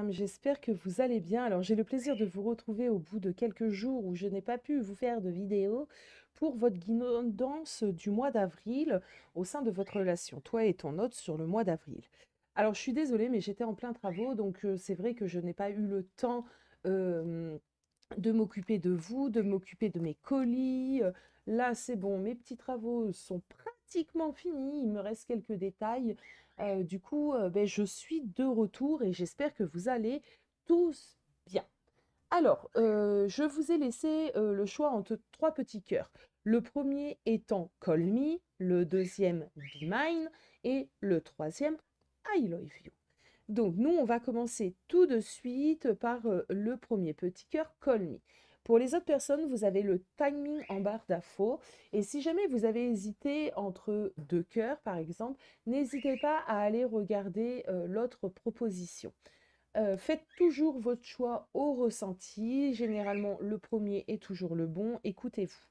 femmes, j'espère que vous allez bien. Alors j'ai le plaisir de vous retrouver au bout de quelques jours où je n'ai pas pu vous faire de vidéo pour votre guidance du mois d'avril au sein de votre relation, toi et ton hôte sur le mois d'avril. Alors je suis désolée, mais j'étais en plein travaux, donc c'est vrai que je n'ai pas eu le temps euh, de m'occuper de vous, de m'occuper de mes colis. Là, c'est bon, mes petits travaux sont pratiquement finis. Il me reste quelques détails. Du coup, ben, je suis de retour et j'espère que vous allez tous bien. Alors, je vous ai laissé le choix entre trois petits cœurs. Le premier étant Call Me, le deuxième Be Mine et le troisième I Love You. Donc, nous, on va commencer tout de suite par le premier petit cœur, Call Me. Pour les autres personnes, vous avez le timing en barre d'infos. Et si jamais vous avez hésité entre deux cœurs, par exemple, n'hésitez pas à aller regarder l'autre proposition. Faites toujours votre choix au ressenti. Généralement, le premier est toujours le bon. Écoutez-vous.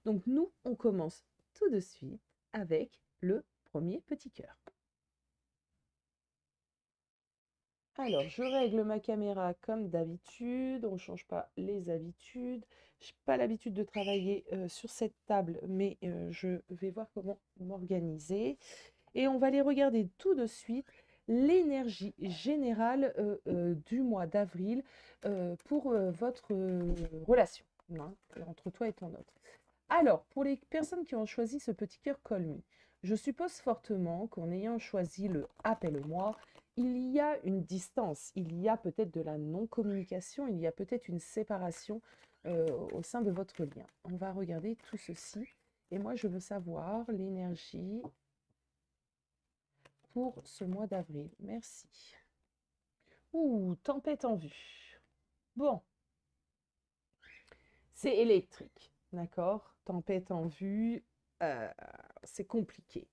Donc, nous, on commence tout de suite avec le premier petit cœur. Alors, je règle ma caméra comme d'habitude, on ne change pas les habitudes. Je n'ai pas l'habitude de travailler sur cette table, mais je vais voir comment m'organiser. Et on va aller regarder tout de suite l'énergie générale du mois d'avril pour votre relation, hein, entre toi et ton autre. Alors, pour les personnes qui ont choisi ce petit cœur Call Me, je suppose fortement qu'en ayant choisi le Appelle-moi, il y a une distance, il y a peut-être de la non-communication, il y a peut-être une séparation au sein de votre lien. On va regarder tout ceci. Et moi, je veux savoir l'énergie pour ce mois d'avril. Merci. Ouh, tempête en vue. Bon, c'est électrique, d'accord? Tempête en vue, euh, c'est compliqué.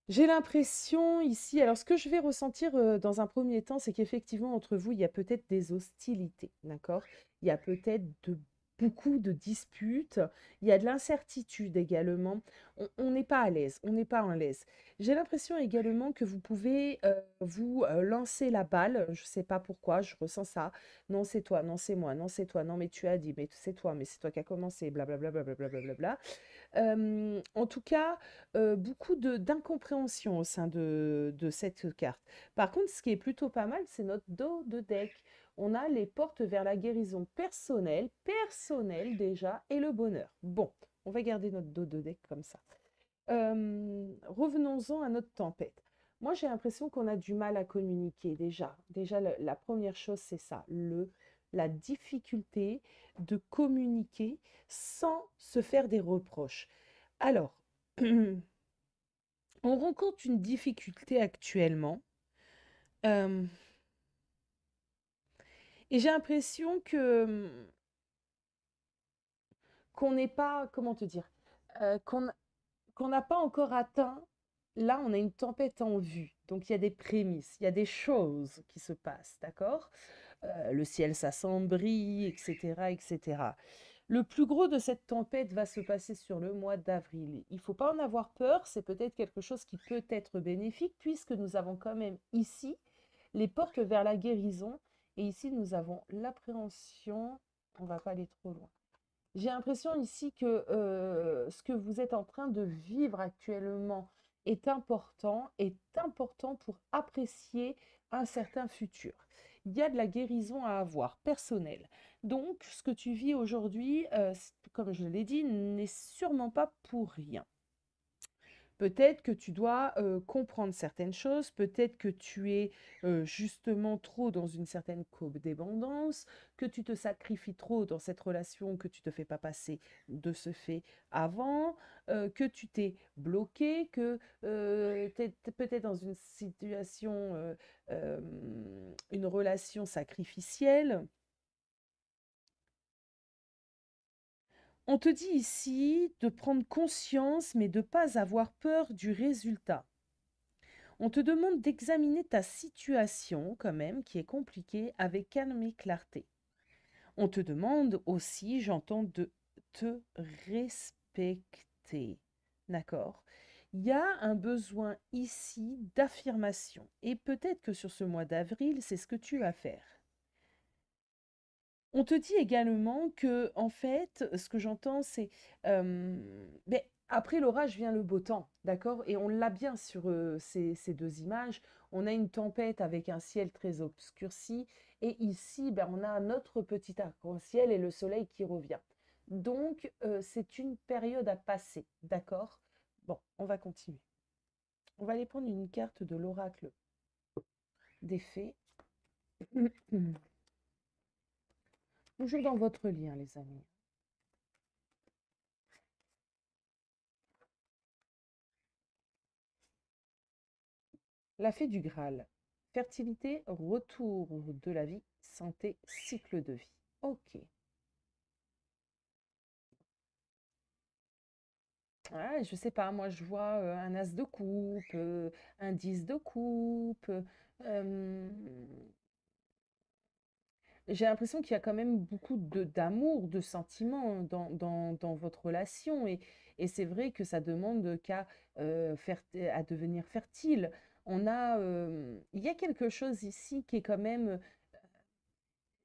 J'ai l'impression ici, alors ce que je vais ressentir dans un premier temps, c'est qu'effectivement, entre vous, il y a peut-être des hostilités, d'accord? Il y a peut-être beaucoup de disputes, il y a de l'incertitude également. On n'est pas à l'aise, on n'est pas en l'aise. J'ai l'impression également que vous pouvez vous lancer la balle, je ne sais pas pourquoi, je ressens ça. Non, c'est toi, non, c'est moi, non, c'est toi, non, mais tu as dit, mais c'est toi qui as commencé, blablabla, blablabla, blablabla. En tout cas, beaucoup d'incompréhension au sein de cette carte. Par contre, ce qui est plutôt pas mal, c'est notre dos de deck. On a les portes vers la guérison personnelle déjà, et le bonheur. Bon, on va garder notre dos de deck comme ça. Revenons-en à notre tempête. Moi, j'ai l'impression qu'on a du mal à communiquer déjà. Déjà, la première chose, c'est ça, la difficulté de communiquer sans se faire des reproches. Alors, on rencontre une difficulté actuellement euh, et j'ai l'impression que qu'on n'est pas, comment te dire, qu'on n'a pas encore atteint. Là, on a une tempête en vue. Donc, il y a des prémices, il y a des choses qui se passent, d'accord? Le ciel s'assombrit, etc., etc. Le plus gros de cette tempête va se passer sur le mois d'avril. Il ne faut pas en avoir peur, c'est peut-être quelque chose qui peut être bénéfique, puisque nous avons quand même ici les portes vers la guérison, et ici nous avons l'appréhension. On ne va pas aller trop loin. J'ai l'impression ici que ce que vous êtes en train de vivre actuellement est important pour apprécier un certain futur. Il y a de la guérison à avoir, personnelle. Donc, ce que tu vis aujourd'hui, comme je l'ai dit, n'est sûrement pas pour rien. Peut-être que tu dois comprendre certaines choses, peut-être que tu es justement trop dans une certaine codépendance, que tu te sacrifies trop dans cette relation que tu ne te fais pas passer de ce fait avant, que tu t'es bloqué, que tu es peut-être dans une situation, euh, une relation sacrificielle. On te dit ici de prendre conscience, mais de ne pas avoir peur du résultat. On te demande d'examiner ta situation quand même, qui est compliquée, avec calme et clarté. On te demande aussi, j'entends, de te respecter. D'accord? Il y a un besoin ici d'affirmation. Et peut-être que sur ce mois d'avril, c'est ce que tu vas faire. On te dit également que, en fait, ce que j'entends, c'est ben, après l'orage vient le beau temps, d'accord? Et on l'a bien sur ces deux images. On a une tempête avec un ciel très obscurci, et ici, ben, on a notre petit arc-en-ciel et le soleil qui revient. Donc, c'est une période à passer, d'accord? Bon, on va continuer. On va aller prendre une carte de l'oracle des fées. Toujours dans votre lien, les amis. La fée du Graal. Fertilité, retour de la vie, santé, cycle de vie. Ok. Ouais, je sais pas, moi je vois un as de coupe, un 10 de coupe. euh, j'ai l'impression qu'il y a quand même beaucoup d'amour, de sentiments dans votre relation. Et c'est vrai que ça demande à devenir fertile. Il y a quelque chose ici qui est quand même.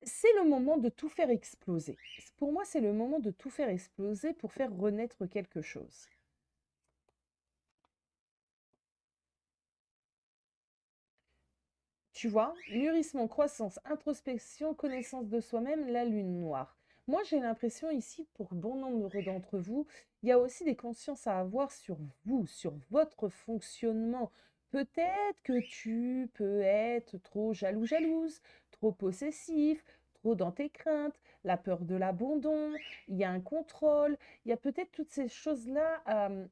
C'est le moment de tout faire exploser. Pour moi, c'est le moment de tout faire exploser pour faire renaître quelque chose. Tu vois, mûrissement, croissance, introspection, connaissance de soi-même, la lune noire. Moi, j'ai l'impression ici, pour bon nombre d'entre vous, il y a aussi des consciences à avoir sur vous, sur votre fonctionnement. Peut-être que tu peux être trop jaloux, jalouse, trop possessif, trop dans tes craintes, la peur de l'abandon, il y a un contrôle, il y a peut-être toutes ces choses-là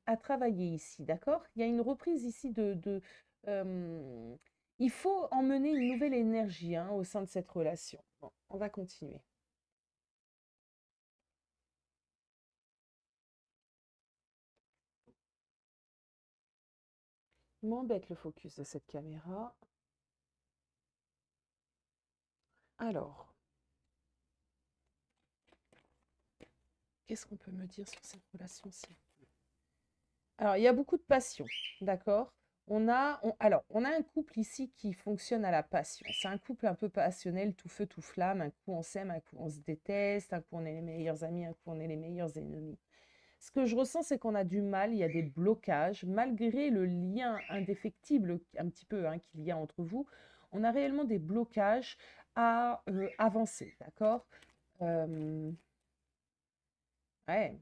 à travailler ici, d'accord? Il y a une reprise ici euh, il faut emmener une nouvelle énergie hein, au sein de cette relation. Bon, on va continuer. Il m'embête le focus de cette caméra. Alors, qu'est-ce qu'on peut me dire sur cette relation-ci? Alors, il y a beaucoup de passion, d'accord? On a un couple ici qui fonctionne à la passion. C'est un couple un peu passionnel, tout feu, tout flamme. Un coup on s'aime, un coup on se déteste, un coup on est les meilleurs amis, un coup on est les meilleurs ennemis. Ce que je ressens, c'est qu'on a du mal, il y a des blocages, malgré le lien indéfectible un petit peu hein, qu'il y a entre vous, on a réellement des blocages à avancer, d'accord? Euh, ouais,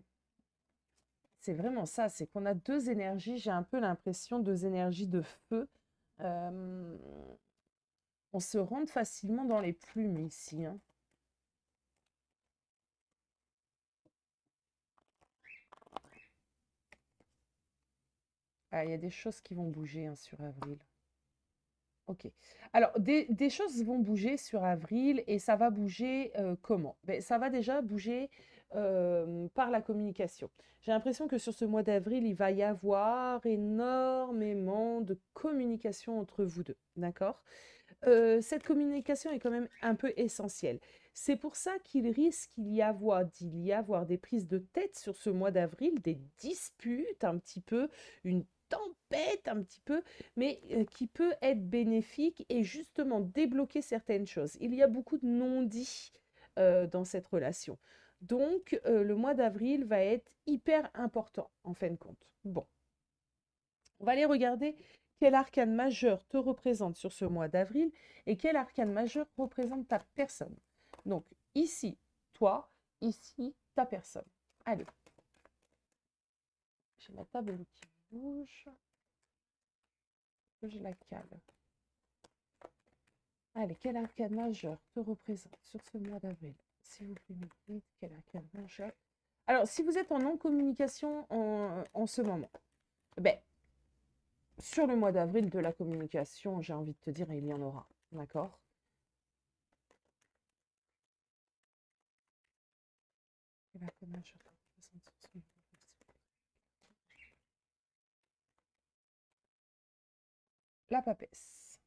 c'est vraiment ça, c'est qu'on a deux énergies, j'ai un peu l'impression, deux énergies de feu. Euh, on se rentre facilement dans les plumes ici, hein. Ah, il y a des choses qui vont bouger hein, sur avril. Ok. Alors, des choses vont bouger sur avril et ça va bouger comment? Ben, ça va déjà bouger par la communication. J'ai l'impression que sur ce mois d'avril, il va y avoir énormément de communication entre vous deux. D'accord? Cette communication est quand même un peu essentielle. C'est pour ça d'y y avoir des prises de tête sur ce mois d'avril, des disputes un petit peu, une tempête un petit peu, mais qui peut être bénéfique et justement débloquer certaines choses. Il y a beaucoup de non-dits dans cette relation. Donc, le mois d'avril va être hyper important en fin de compte. Bon, on va aller regarder quel arcane majeur te représente sur ce mois d'avril et quel arcane majeur représente ta personne. Donc ici, toi, ici, ta personne. Allez, j'ai ma table qui bouge, que je la cale. Allez, quel arcane majeur te représente sur ce mois d'avril? S'il vous plaît, me dites quel arcane majeur. Alors, si vous êtes en non-communication en ce moment, ben, sur le mois d'avril de la communication, j'ai envie de te dire, il y en aura. D'accord? Quel arcane majeur te représente sur ce mois d'avril? La papesse.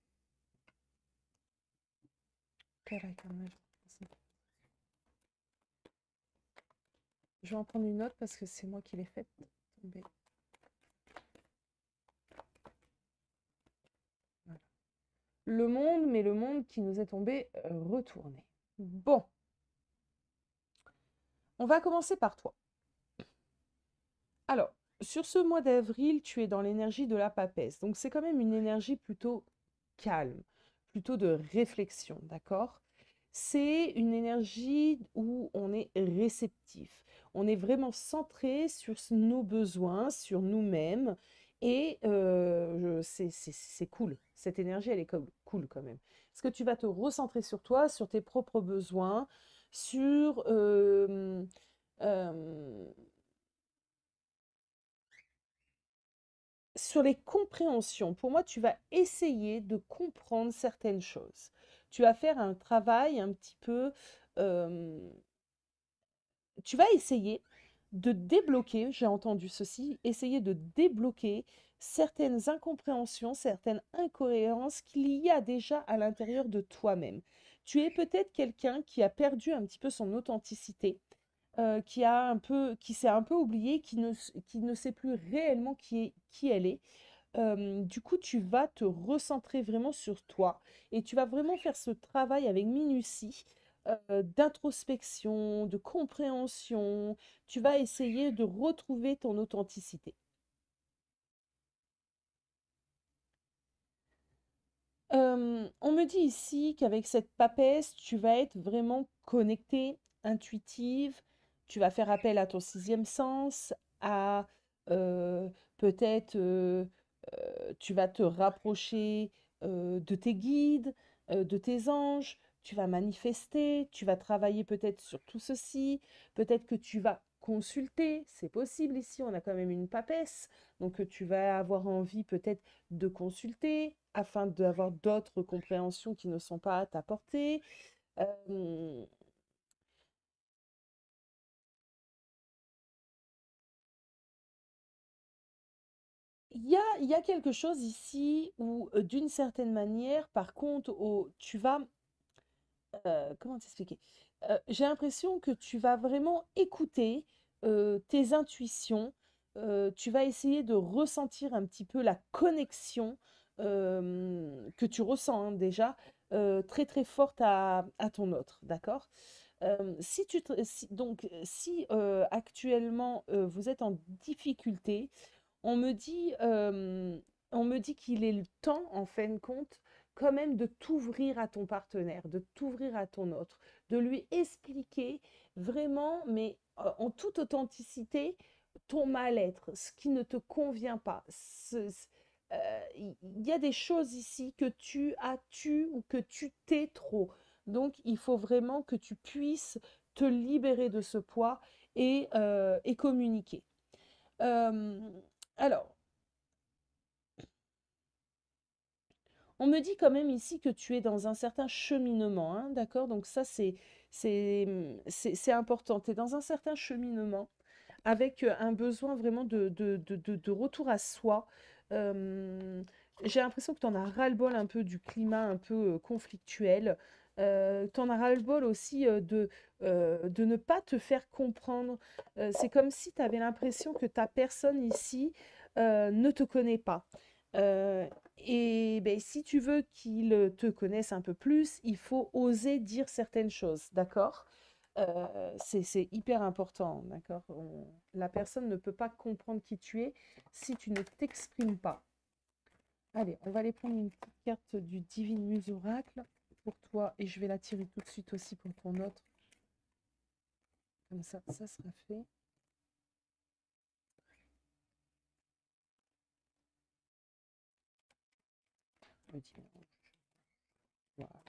Quel arcane majeur te représente? Je vais en prendre une autre parce que c'est moi qui l'ai faite tomber. le monde, mais le monde qui nous est tombé retourné. Bon, on va commencer par toi. Alors, sur ce mois d'avril, tu es dans l'énergie de la papesse. Donc, c'est quand même une énergie plutôt calme, plutôt de réflexion, d'accord? C'est une énergie où on est réceptif. On est vraiment centré sur nos besoins, sur nous-mêmes. Et c'est cool. Cette énergie, elle est cool quand même. Parce que tu vas te recentrer sur toi, sur tes propres besoins, sur euh, sur les compréhensions. Pour moi, tu vas essayer de comprendre certaines choses. Tu vas faire un travail un petit peu... euh, tu vas essayer de débloquer, j'ai entendu ceci, essayer de débloquer certaines incompréhensions, certaines incohérences qu'il y a déjà à l'intérieur de toi-même. Tu es peut-être quelqu'un qui a perdu un petit peu son authenticité, qui s'est un peu oublié, qui ne sait plus réellement qui elle est. Du coup, tu vas te recentrer vraiment sur toi et tu vas vraiment faire ce travail avec minutie, d'introspection, de compréhension. Tu vas essayer de retrouver ton authenticité. On me dit ici qu'avec cette papesse, tu vas être vraiment connectée, intuitive, tu vas faire appel à ton sixième sens, à euh, peut-être tu vas te rapprocher de tes guides, de tes anges, tu vas manifester, tu vas travailler peut-être sur tout ceci, peut-être que tu vas consulter, c'est possible ici, on a quand même une papesse, donc tu vas avoir envie peut-être de consulter afin d'avoir d'autres compréhensions qui ne sont pas à ta portée. Euh, il y a quelque chose ici où, d'une certaine manière, par contre, tu vas comment t'expliquer? J'ai l'impression que tu vas vraiment écouter tes intuitions. Tu vas essayer de ressentir un petit peu la connexion que tu ressens hein, déjà très très forte à ton autre, d'accord? Si actuellement vous êtes en difficulté, on me dit, on me dit qu'il est le temps, en fin de compte, quand même de t'ouvrir à ton partenaire, de t'ouvrir à ton autre, de lui expliquer vraiment, mais en toute authenticité, ton mal-être, ce qui ne te convient pas. Il y a des choses ici que tu as tu ou que tu t'es trop. Donc, il faut vraiment que tu puisses te libérer de ce poids et communiquer. Euh, alors, on me dit quand même ici que tu es dans un certain cheminement, hein, d'accord? Donc ça, c'est important. Tu es dans un certain cheminement avec un besoin vraiment de retour à soi. Euh, j'ai l'impression que tu en as ras-le-bol un peu du climat un peu conflictuel. Tu en as ras-le-bol aussi de ne pas te faire comprendre. C'est comme si tu avais l'impression que ta personne ici ne te connaît pas. Euh, et ben, si tu veux qu'il te connaisse un peu plus, il faut oser dire certaines choses, d'accord? C'est hyper important, d'accord? La personne ne peut pas comprendre qui tu es si tu ne t'exprimes pas. Allez, on va aller prendre une petite carte du Divine Muse Oracle pour toi et je vais la tirer tout de suite aussi pour ton autre. Comme ça sera fait. Le dimanche. Voilà.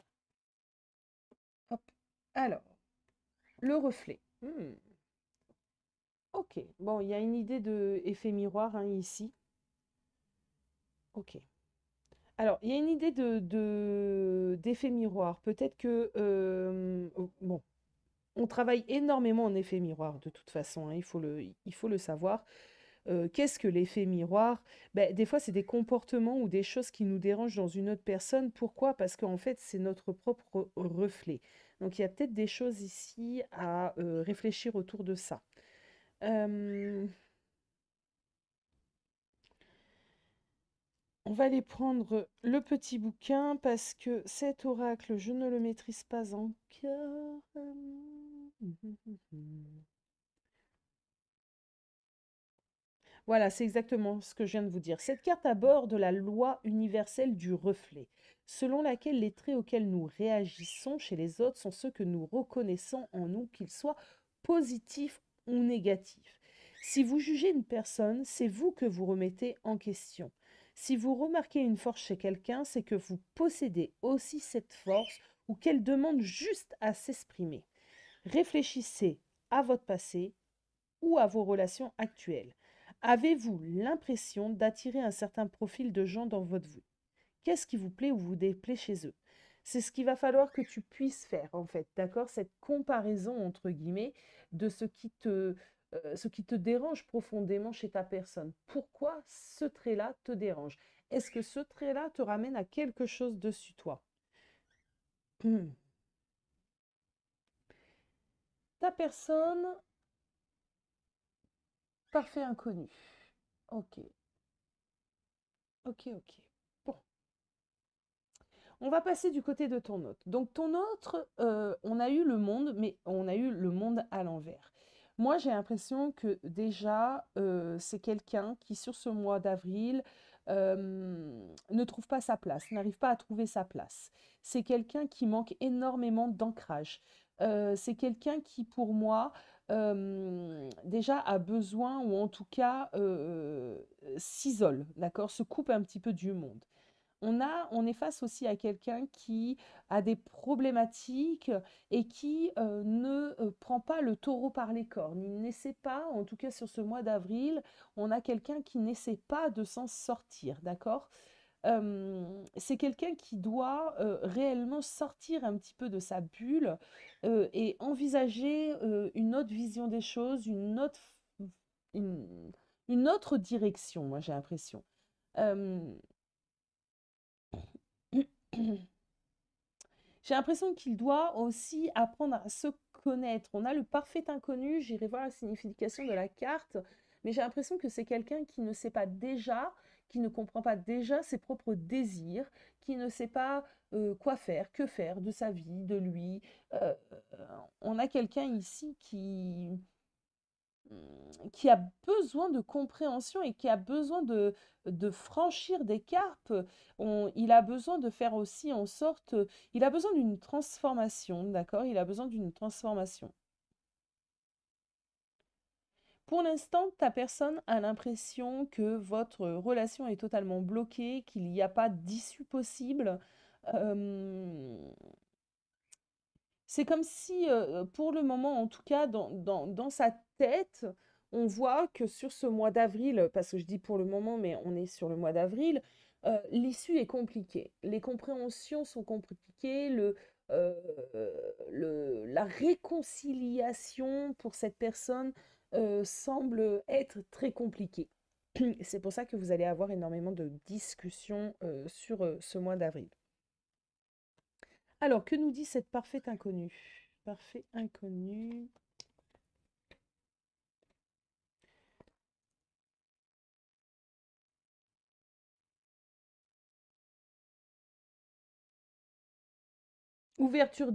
Hop. Alors, le reflet. Ok. Bon, il y a une idée de effet miroir hein, ici. Ok. Alors, il y a une idée d'effet miroir. Peut-être que, bon, on travaille énormément en effet miroir de toute façon, hein, il faut le savoir. Qu'est-ce que l'effet miroir? Ben, des fois, c'est des comportements ou des choses qui nous dérangent dans une autre personne. Pourquoi? Parce qu'en fait, c'est notre propre reflet. Donc, il y a peut-être des choses ici à réfléchir autour de ça. Euh, On va aller prendre le petit bouquin parce que cet oracle, je ne le maîtrise pas encore. Voilà, c'est exactement ce que je viens de vous dire. Cette carte aborde la loi universelle du reflet, selon laquelle les traits auxquels nous réagissons chez les autres sont ceux que nous reconnaissons en nous, qu'ils soient positifs ou négatifs. Si vous jugez une personne, c'est vous que vous remettez en question. Si vous remarquez une force chez quelqu'un, c'est que vous possédez aussi cette force ou qu'elle demande juste à s'exprimer. Réfléchissez à votre passé ou à vos relations actuelles. Avez-vous l'impression d'attirer un certain profil de gens dans votre vie? Qu'est-ce qui vous plaît ou vous déplaît chez eux? C'est ce qu'il va falloir que tu puisses faire, en fait, d'accord? Cette comparaison, entre guillemets, de ce qui te dérange profondément chez ta personne. Pourquoi ce trait-là te dérange? Est-ce que ce trait-là te ramène à quelque chose dessus toi? Ta personne, parfait inconnu. Ok, ok, ok. Bon. On va passer du côté de ton autre. Donc ton autre, on a eu le monde, mais on a eu le monde à l'envers. Moi, j'ai l'impression que déjà, c'est quelqu'un qui, sur ce mois d'avril, ne trouve pas sa place, n'arrive pas à trouver sa place. C'est quelqu'un qui manque énormément d'ancrage. C'est quelqu'un qui, pour moi, déjà a besoin, ou en tout cas s'isole, d'accord, se coupe un petit peu du monde. On est face aussi à quelqu'un qui a des problématiques et qui ne prend pas le taureau par les cornes. Il n'essaie pas, en tout cas sur ce mois d'avril, on a quelqu'un qui n'essaie pas de s'en sortir, d'accord? C'est quelqu'un qui doit réellement sortir un petit peu de sa bulle et envisager une autre vision des choses, une, une autre direction, moi j'ai l'impression. Euh, J'ai l'impression qu'il doit aussi apprendre à se connaître. On a le parfait inconnu, j'irai voir la signification de la carte, mais j'ai l'impression que c'est quelqu'un qui ne sait pas déjà, qui ne comprend pas déjà ses propres désirs, qui ne sait pas quoi faire, que faire de sa vie, de lui. Euh, on a quelqu'un ici qui a besoin de compréhension et qui a besoin de franchir des carpes. Il a besoin de faire aussi en sorte, il a besoin d'une transformation, d'accord? Il a besoin d'une transformation. Pour l'instant, ta personne a l'impression que votre relation est totalement bloquée, qu'il n'y a pas d'issue possible. Euh, C'est comme si, pour le moment, en tout cas, dans sa tête, on voit que sur ce mois d'avril, parce que je dis pour le moment, mais on est sur le mois d'avril, l'issue est compliquée. Les compréhensions sont compliquées, euh, la réconciliation pour cette personne semble être très compliquée. C'est pour ça que vous allez avoir énormément de discussions sur ce mois d'avril. Alors, que nous dit cette parfaite inconnue? Parfait inconnu. Ouverture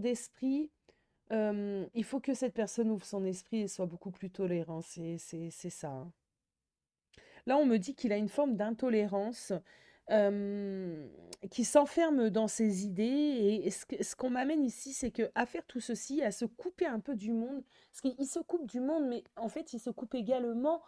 d'esprit. Il faut que cette personne ouvre son esprit et soit beaucoup plus tolérant. C'est ça, hein. Là, on me dit qu'il a une forme d'intolérance, qui s'enferme dans ses idées. Et ce qu'on m'amène ici, c'est que à faire tout ceci, à se couper un peu du monde, parce qu'il se coupe du monde, mais en fait, il se coupe également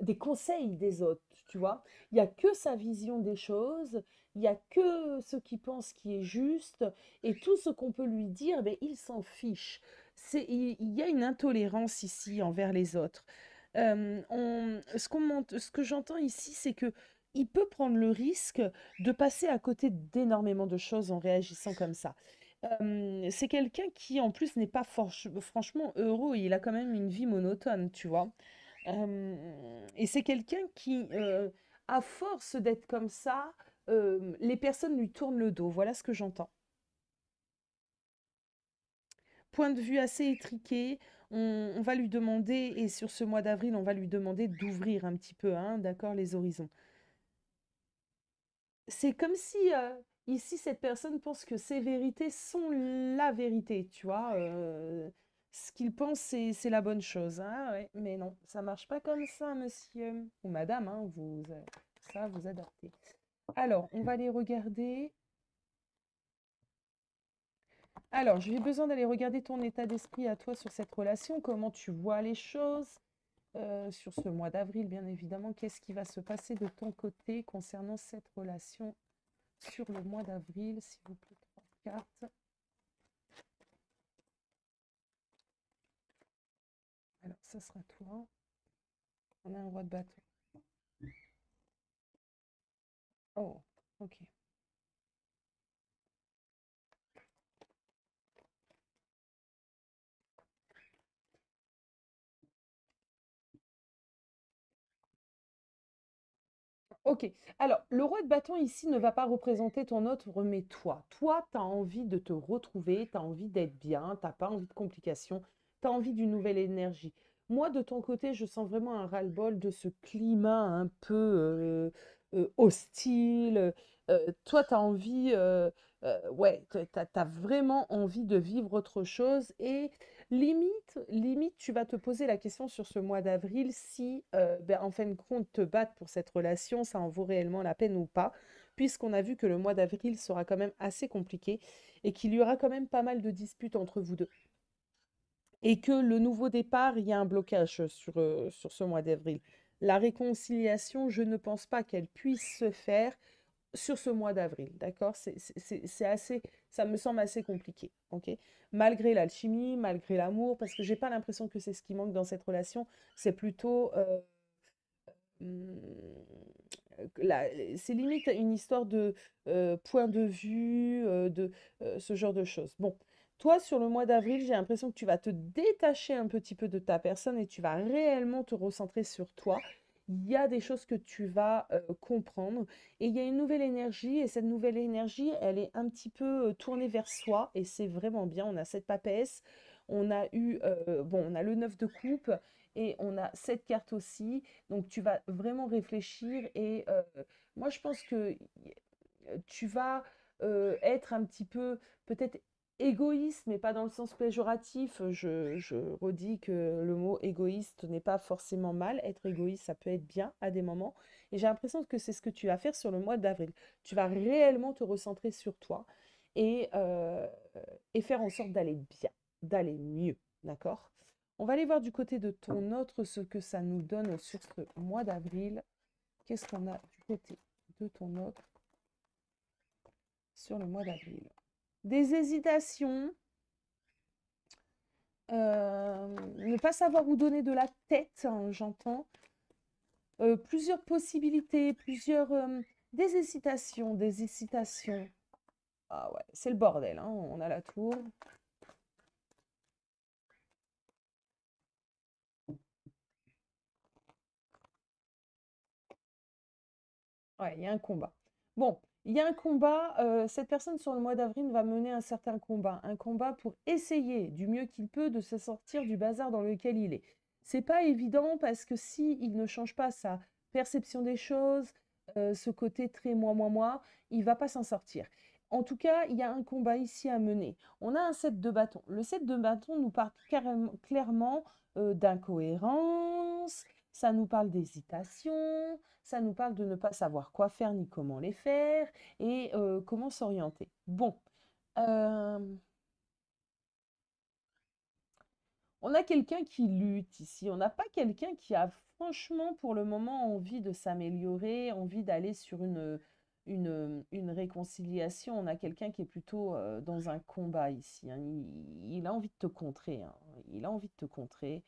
des conseils des autres, tu vois. Il n'y a que sa vision des choses, il n'y a que ce qu'il pense qui est juste, et tout ce qu'on peut lui dire, ben, il s'en fiche. Il y a une intolérance ici envers les autres. Ce que j'entends ici, c'est que il peut prendre le risque de passer à côté d'énormément de choses en réagissant comme ça. C'est quelqu'un qui, en plus, n'est pas franchement heureux. Il a quand même une vie monotone, tu vois. Et c'est quelqu'un qui, à force d'être comme ça, les personnes lui tournent le dos. Voilà ce que j'entends. point de vue assez étriqué. On va lui demander, et sur ce mois d'avril, on va lui demander d'ouvrir un petit peu, hein, d'accord, les horizons. C'est comme si ici, cette personne pense que ses vérités sont la vérité, tu vois. Ce qu'il pense, c'est la bonne chose. Ah ouais, mais non, ça marche pas comme ça, monsieur ou madame, hein, ça vous adaptez. Alors, on va aller regarder. Alors, j'ai besoin d'aller regarder ton état d'esprit à toi sur cette relation, comment tu vois les choses sur ce mois d'avril, bien évidemment. Qu'est-ce qui va se passer de ton côté concernant cette relation sur le mois d'avril, s'il vous plaît, trois cartes. Alors, ça sera toi. On a un roi de bâton. Oh, ok. Ok. Alors, le roi de bâton ici ne va pas représenter ton autre, mais toi. Toi, tu as envie de te retrouver, tu as envie d'être bien, tu n'as pas envie de complications, tu as envie d'une nouvelle énergie. Moi, de ton côté, je sens vraiment un ras-le-bol de ce climat un peu hostile. Toi, tu as envie, ouais, tu as vraiment envie de vivre autre chose. Et limite, tu vas te poser la question sur ce mois d'avril si, ben, en fin de compte, te battre pour cette relation, ça en vaut réellement la peine ou pas, puisqu'on a vu que le mois d'avril sera quand même assez compliqué et qu'il y aura quand même pas mal de disputes entre vous deux. Et que le nouveau départ, il y a un blocage sur ce mois d'avril. La réconciliation, je ne pense pas qu'elle puisse se faire sur ce mois d'avril, d'accord? C'est assez, ça me semble assez compliqué, ok? Malgré l'alchimie, malgré l'amour, parce que j'ai pas l'impression que c'est ce qui manque dans cette relation, c'est plutôt, hum, c'est limite une histoire de point de vue, de ce genre de choses. Bon, toi, sur le mois d'avril, j'ai l'impression que tu vas te détacher un petit peu de ta personne et tu vas réellement te recentrer sur toi. Il y a des choses que tu vas comprendre et il y a une nouvelle énergie et cette nouvelle énergie, elle est un petit peu tournée vers soi et c'est vraiment bien. On a cette papesse, on a eu, bon, on a le 9 de coupe et on a cette carte aussi. Donc tu vas vraiment réfléchir et moi je pense que tu vas être un petit peu peut-être égoïste, mais pas dans le sens péjoratif. Je redis que le mot égoïste n'est pas forcément mal. Être égoïste, ça peut être bien à des moments. Et j'ai l'impression que c'est ce que tu vas faire sur le mois d'avril. Tu vas réellement te recentrer sur toi et, euh, et faire en sorte d'aller bien, d'aller mieux. D'accord? On va aller voir du côté de ton autre ce que ça nous donne sur ce mois d'avril. Qu'est-ce qu'on a du côté de ton autre sur le mois d'avril? Des hésitations, ne pas savoir où donner de la tête, hein, j'entends. Plusieurs possibilités, des hésitations, des hésitations. Ah ouais, c'est le bordel, hein, on a la tour. Ouais, il y a un combat. Bon, il y a un combat. Cette personne sur le mois d'avril va mener un certain combat. Un combat pour essayer du mieux qu'il peut de se sortir du bazar dans lequel il est. C'est pas évident parce que si il ne change pas sa perception des choses, ce côté très moi, il va pas s'en sortir. En tout cas, il y a un combat ici à mener. On a un set de bâtons. Le set de bâtons nous parle clairement d'incohérence, ça nous parle d'hésitation, ça nous parle de ne pas savoir quoi faire ni comment les faire et comment s'orienter. Bon, euh, on a quelqu'un qui lutte ici. On n'a pas quelqu'un qui a franchement pour le moment envie de s'améliorer, envie d'aller sur une réconciliation. On a quelqu'un qui est plutôt dans un combat ici, hein. Il a envie de te contrer, hein. Il a envie de te contrer.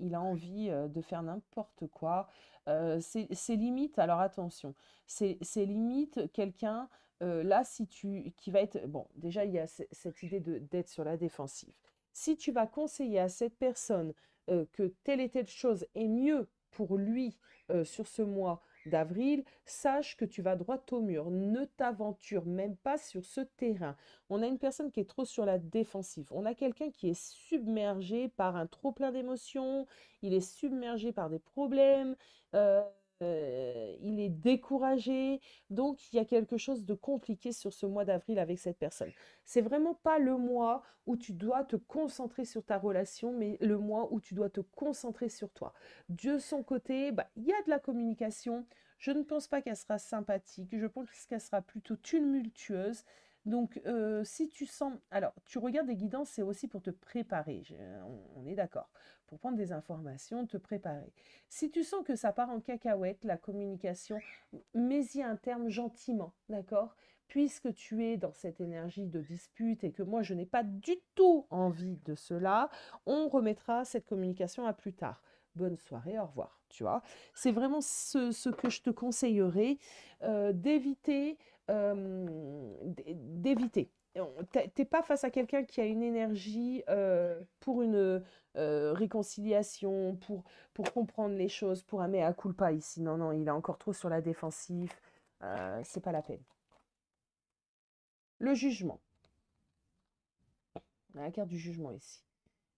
Il a envie de faire n'importe quoi. C'est limite, alors attention, c'est limite quelqu'un, là, si tu, qui va être, bon, déjà, il y a cette idée d'être sur la défensive. Si tu vas conseiller à cette personne que telle et telle chose est mieux pour lui sur ce mois d'avril, sache que tu vas droit au mur. Ne t'aventure même pas sur ce terrain. On a une personne qui est trop sur la défensive. On a quelqu'un qui est submergé par un trop plein d'émotions. Il est submergé par des problèmes. euh, il est découragé. Donc, il y a quelque chose de compliqué sur ce mois d'avril avec cette personne. C'est vraiment pas le mois où tu dois te concentrer sur ta relation, mais le mois où tu dois te concentrer sur toi. De son côté, bah, il y a de la communication. Je ne pense pas qu'elle sera sympathique. Je pense qu'elle sera plutôt tumultueuse. Donc, si tu sens... Alors, tu regardes des guidances, c'est aussi pour te préparer. On est d'accord. Pour prendre des informations, te préparer. Si tu sens que ça part en cacahuète, la communication, mets-y un terme gentiment, d'accord? Puisque tu es dans cette énergie de dispute et que moi, je n'ai pas du tout envie de cela, on remettra cette communication à plus tard. Bonne soirée, au revoir, tu vois. C'est vraiment ce que je te conseillerais, d'éviter, d'éviter. T'es pas face à quelqu'un qui a une énergie pour une réconciliation, pour comprendre les choses, pour un mea culpa ici. Non, non, il est encore trop sur la défensive. C'est pas la peine. Le jugement. On a la carte du jugement ici.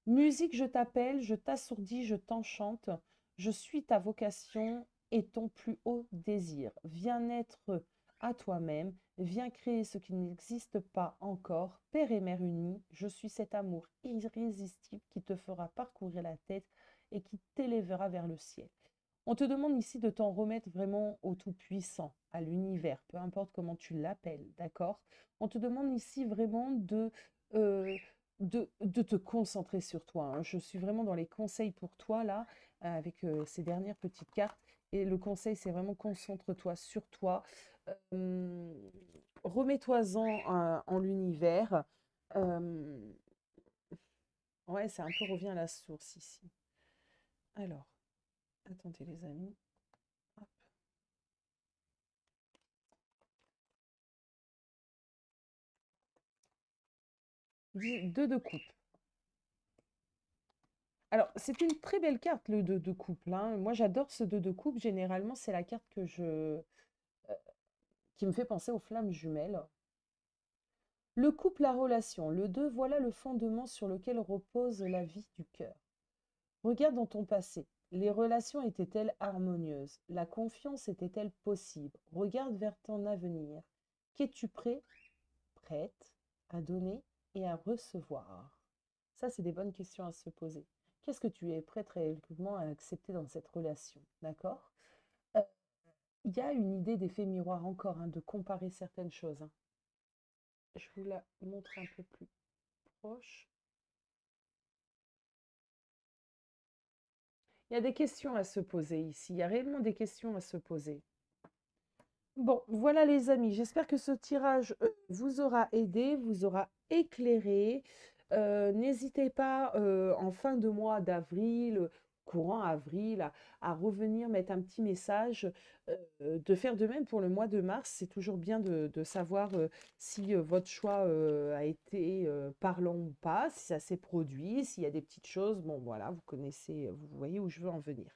Musique, je t'appelle, je t'assourdis, je t'enchante. Je suis ta vocation et ton plus haut désir. Viens être à toi-même, viens créer ce qui n'existe pas encore. Père et mère unis, je suis cet amour irrésistible qui te fera parcourir la tête et qui t'élèvera vers le ciel. On te demande ici de t'en remettre vraiment au Tout-Puissant, à l'univers, peu importe comment tu l'appelles, d'accord? On te demande ici vraiment euh, de te concentrer sur toi, hein. Je suis vraiment dans les conseils pour toi, là, avec ces dernières petites cartes. Et le conseil, c'est vraiment concentre-toi sur toi. Euh, Remets-toi-en en l'univers. Euh, ouais, c'est un peu revient à la source ici. Alors, attendez les amis. Hop. Deux de coupe. Alors, c'est une très belle carte, le 2 de coupe, hein. Moi, j'adore ce 2 de coupe. Généralement, c'est la carte qui me fait penser aux flammes jumelles. Le couple, la relation. Le 2, voilà le fondement sur lequel repose la vie du cœur. Regarde dans ton passé. Les relations étaient-elles harmonieuses? La confiance était-elle possible? Regarde vers ton avenir. Qu'es-tu prêt, prête à donner et à recevoir? Ça, c'est des bonnes questions à se poser. Qu'est-ce que tu es prête réellement à accepter dans cette relation? D'accord? Euh, Il y a une idée d'effet miroir encore, hein, de comparer certaines choses, hein. Je vous la montre un peu plus proche. Il y a des questions à se poser ici. Il y a réellement des questions à se poser. Bon, voilà les amis. J'espère que ce tirage vous aura aidé, vous aura éclairé. N'hésitez pas en fin de mois d'avril, courant avril, à revenir mettre un petit message, de faire de même pour le mois de mars. C'est toujours bien de savoir si votre choix a été parlant ou pas, si ça s'est produit, s'il y a des petites choses. Bon, voilà, vous connaissez, vous voyez où je veux en venir.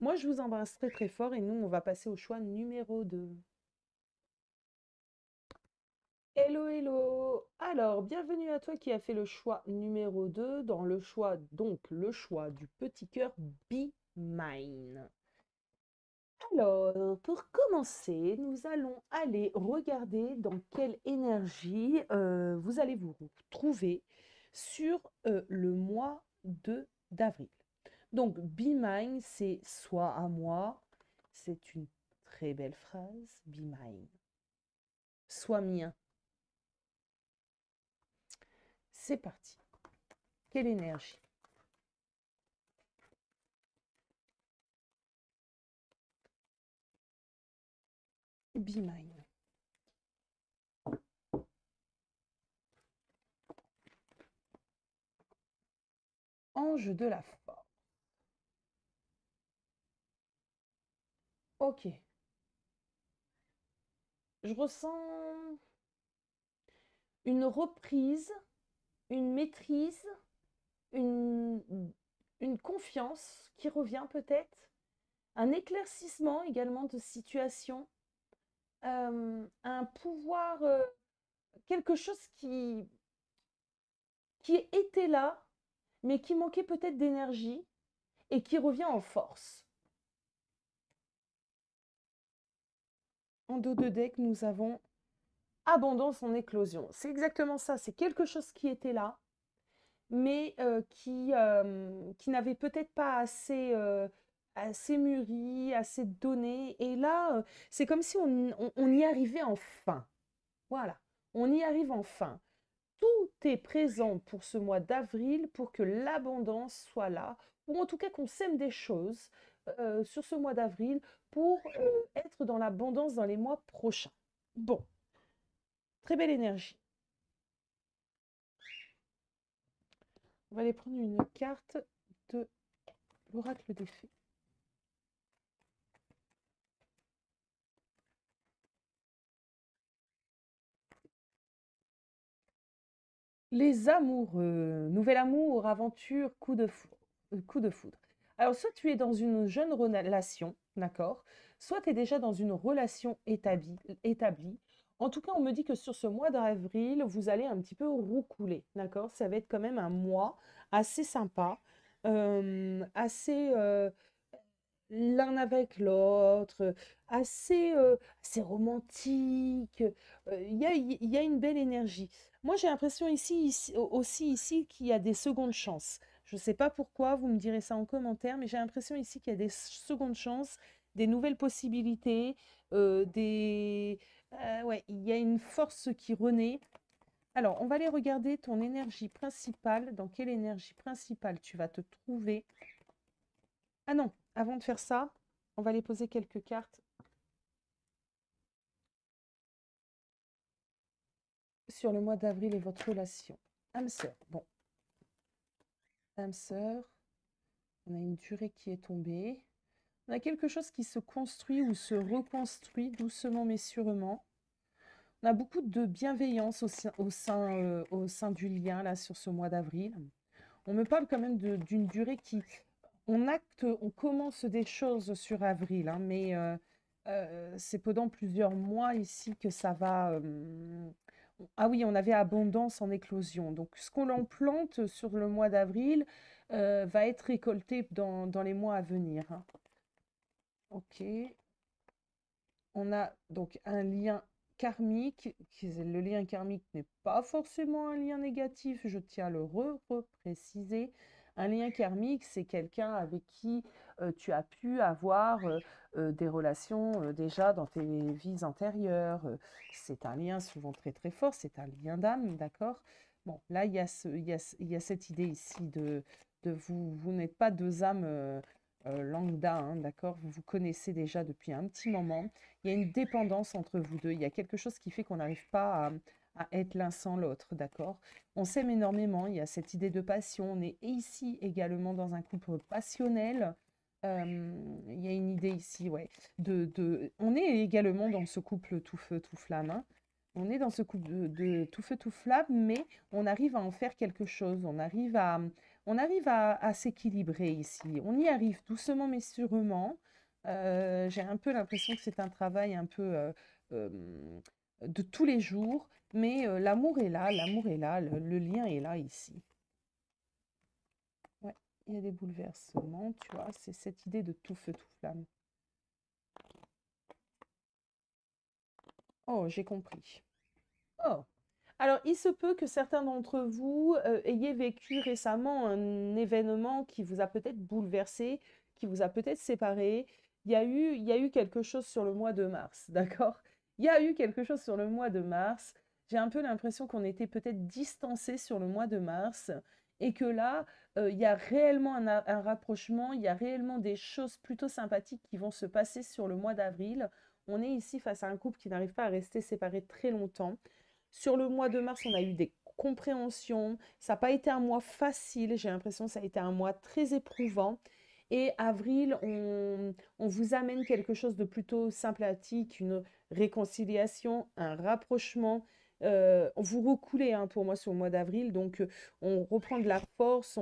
Moi, je vous embrasse très très fort et nous, on va passer au choix numéro 2. Hello, hello! Alors, bienvenue à toi qui a fait le choix numéro 2 dans le choix, donc le choix du petit cœur Be Mine. Alors, pour commencer, nous allons aller regarder dans quelle énergie vous allez vous trouver sur le mois de d'avril. Donc, Be Mine, c'est soit à moi, c'est une très belle phrase, Be Mine. Sois mien. C'est parti. Quelle énergie? Be Mine. Ange de la force. Ok. Je ressens une reprise, une maîtrise, une, une confiance qui revient peut-être. un éclaircissement également de situation, un pouvoir, quelque chose qui était là, mais qui manquait peut-être d'énergie et qui revient en force. En dos de deck, nous avons abondance en éclosion. C'est exactement ça, c'est quelque chose qui était là, mais qui n'avait peut-être pas assez mûri, assez donné. Et là, c'est comme si on y arrivait enfin. Voilà, on y arrive enfin. Tout est présent pour ce mois d'avril pour que l'abondance soit là, ou en tout cas qu'on sème des choses sur ce mois d'avril pour être dans l'abondance dans les mois prochains. Bon, très belle énergie. On va aller prendre une carte de l'oracle des fées. Les amoureux, nouvel amour, aventure, coup de foudre. Alors, soit tu es dans une jeune relation, d'accord? Soit tu es déjà dans une relation établie. En tout cas, on me dit que sur ce mois d'avril, vous allez un petit peu roucouler, d'accord? Ça va être quand même un mois assez sympa, assez l'un avec l'autre, assez romantique. Il y a une belle énergie. Moi, j'ai l'impression aussi ici qu'il y a des secondes chances. Je ne sais pas pourquoi, vous me direz ça en commentaire, mais j'ai l'impression ici qu'il y a des secondes chances, des nouvelles possibilités, ouais, il y a une force qui renaît. Alors, on va aller regarder ton énergie principale. Dans quelle énergie principale tu vas te trouver? Ah non, avant de faire ça, on va aller poser quelques cartes sur le mois d'avril et votre relation. Âme sœur. Bon, âme sœur, on a une durée qui est tombée. On a quelque chose qui se construit ou se reconstruit doucement mais sûrement. On a beaucoup de bienveillance au sein du lien là sur ce mois d'avril. On me parle quand même d'une durée qui... on commence des choses sur avril, hein, mais c'est pendant plusieurs mois ici que ça va... ah oui, on avait abondance en éclosion. Donc ce qu'on en plante sur le mois d'avril va être récolté dans les mois à venir, hein. Ok. On a donc un lien karmique. Le lien karmique n'est pas forcément un lien négatif, je tiens à le repréciser. Un lien karmique, c'est quelqu'un avec qui tu as pu avoir des relations déjà dans tes vies antérieures. C'est un lien souvent très très fort, c'est un lien d'âme, d'accord? Bon, là, il y a cette idée ici de vous n'êtes pas deux âmes lambda, hein, d'accord? Vous vous connaissez déjà depuis un petit moment. Il y a une dépendance entre vous deux. Il y a quelque chose qui fait qu'on n'arrive pas à être l'un sans l'autre, d'accord? On s'aime énormément. Il y a cette idée de passion. On est ici également dans un couple passionnel. Il y a une idée ici, ouais. On est également dans ce couple tout feu, tout flamme, hein. On est dans ce couple de tout feu, tout flamme, mais on arrive à en faire quelque chose. On arrive à s'équilibrer ici. On y arrive doucement mais sûrement. J'ai un peu l'impression que c'est un travail un peu euh, de tous les jours, mais l'amour est là, le lien est là ici. Ouais, il y a des bouleversements, tu vois, c'est cette idée de tout feu, tout flamme. Oh, j'ai compris. Oh, alors il se peut que certains d'entre vous ayez vécu récemment un événement qui vous a peut-être bouleversé, qui vous a peut-être séparé. Il y a eu quelque chose sur le mois de mars, d'accord? Il y a eu quelque chose sur le mois de mars. J'ai un peu l'impression qu'on était peut-être distancé sur le mois de mars et que là, il y a réellement un rapprochement, il y a réellement des choses plutôt sympathiques qui vont se passer sur le mois d'avril. On est ici face à un couple qui n'arrive pas à rester séparé très longtemps. Sur le mois de mars, on a eu des compréhensions. Ça n'a pas été un mois facile. J'ai l'impression que ça a été un mois très éprouvant. Et avril, on vous amène quelque chose de plutôt sympathique, une réconciliation, un rapprochement. Vous recoulez, hein, pour moi sur le mois d'avril. Donc, on reprend de la force,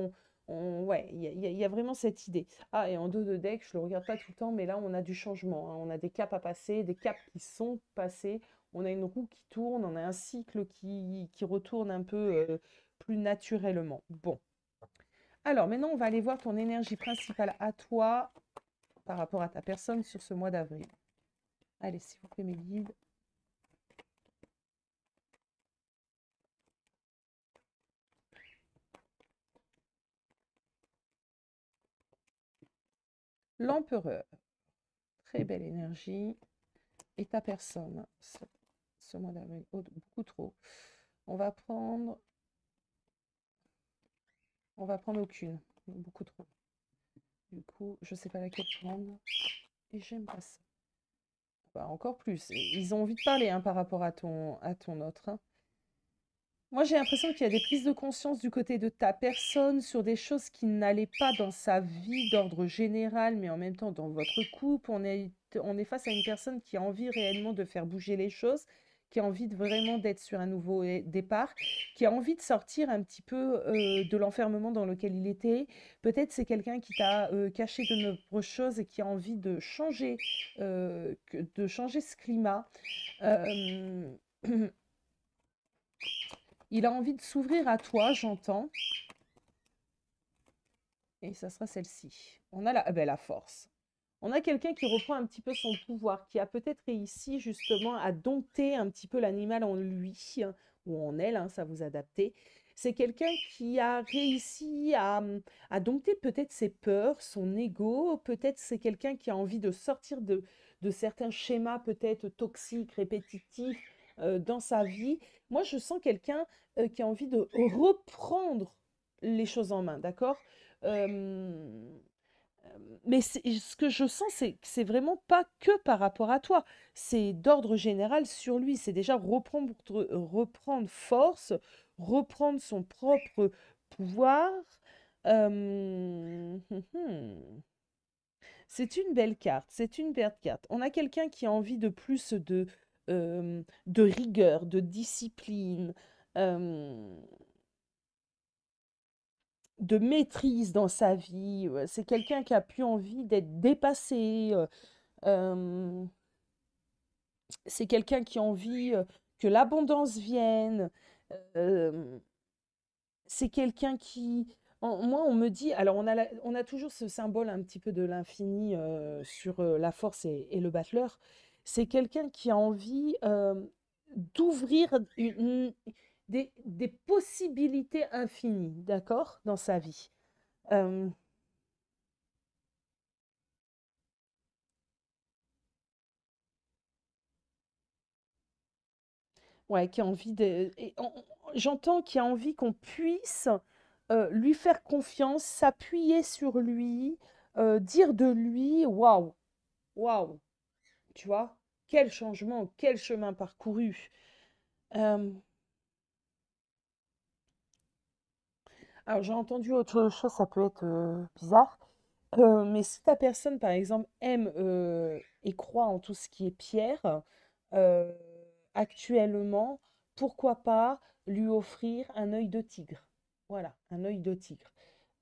Ouais, il y a vraiment cette idée. Ah, et en dos de deck, je le regarde pas tout le temps, mais là, on a du changement, hein. On a des caps à passer, des caps qui sont passés. On a une roue qui tourne, on a un cycle qui retourne un peu plus naturellement. Bon. Alors, maintenant, on va aller voir ton énergie principale à toi par rapport à ta personne sur ce mois d'avril. Allez, s'il vous plaît, mes guides. L'empereur. Très belle énergie. Et ta personne, ce mois d'avril, oh, beaucoup trop. On va prendre aucune, beaucoup trop. Du coup, je sais pas laquelle prendre. Et j'aime pas ça. Bah, encore plus. Ils ont envie de parler hein, par rapport à ton autre, hein. Moi, j'ai l'impression qu'il y a des prises de conscience du côté de ta personne sur des choses qui n'allaient pas dans sa vie d'ordre général, mais en même temps dans votre couple. On est face à une personne qui a envie réellement de faire bouger les choses, qui a envie vraiment d'être sur un nouveau départ, qui a envie de sortir un petit peu de l'enfermement dans lequel il était. Peut-être c'est quelqu'un qui t'a caché de nombreuses choses et qui a envie de changer ce climat. Euh, Il a envie de s'ouvrir à toi, j'entends. Et ça sera celle-ci. On a la force. On a quelqu'un qui reprend un petit peu son pouvoir, qui a peut-être réussi justement à dompter un petit peu l'animal en lui, hein, ou en elle, hein, ça vous adaptez. C'est quelqu'un qui a réussi à dompter peut-être ses peurs, son ego. Peut-être c'est quelqu'un qui a envie de sortir de certains schémas peut-être toxiques, répétitifs dans sa vie. Moi, je sens quelqu'un qui a envie de reprendre les choses en main, d'accord. Euh, mais ce que je sens, c'est que c'est vraiment pas que par rapport à toi. C'est d'ordre général sur lui. C'est déjà reprendre force, reprendre son propre pouvoir. Hum, hum. C'est une belle carte, c'est une belle carte. On a quelqu'un qui a envie de plus de rigueur, de discipline, euh, de maîtrise dans sa vie. C'est quelqu'un qui a plus envie d'être dépassé. Euh, c'est quelqu'un qui a envie que l'abondance vienne. Euh, c'est quelqu'un qui... moi, on me dit... Alors, on a toujours ce symbole un petit peu de l'infini sur la force et le battleur. C'est quelqu'un qui a envie d'ouvrir des possibilités infinies, d'accord, dans sa vie. Euh, Ouais, qui a envie de j'entends qu'il a envie qu'on puisse, lui faire confiance, s'appuyer sur lui, dire de lui: «Waouh, waouh!» Tu vois? Quel changement, quel chemin parcouru. Hem, alors j'ai entendu autre chose, ça peut être, bizarre, mais si ta personne, par exemple, aime, et croit en tout ce qui est pierre, heu, actuellement, pourquoi pas lui offrir un œil de tigre? Voilà, un œil de tigre.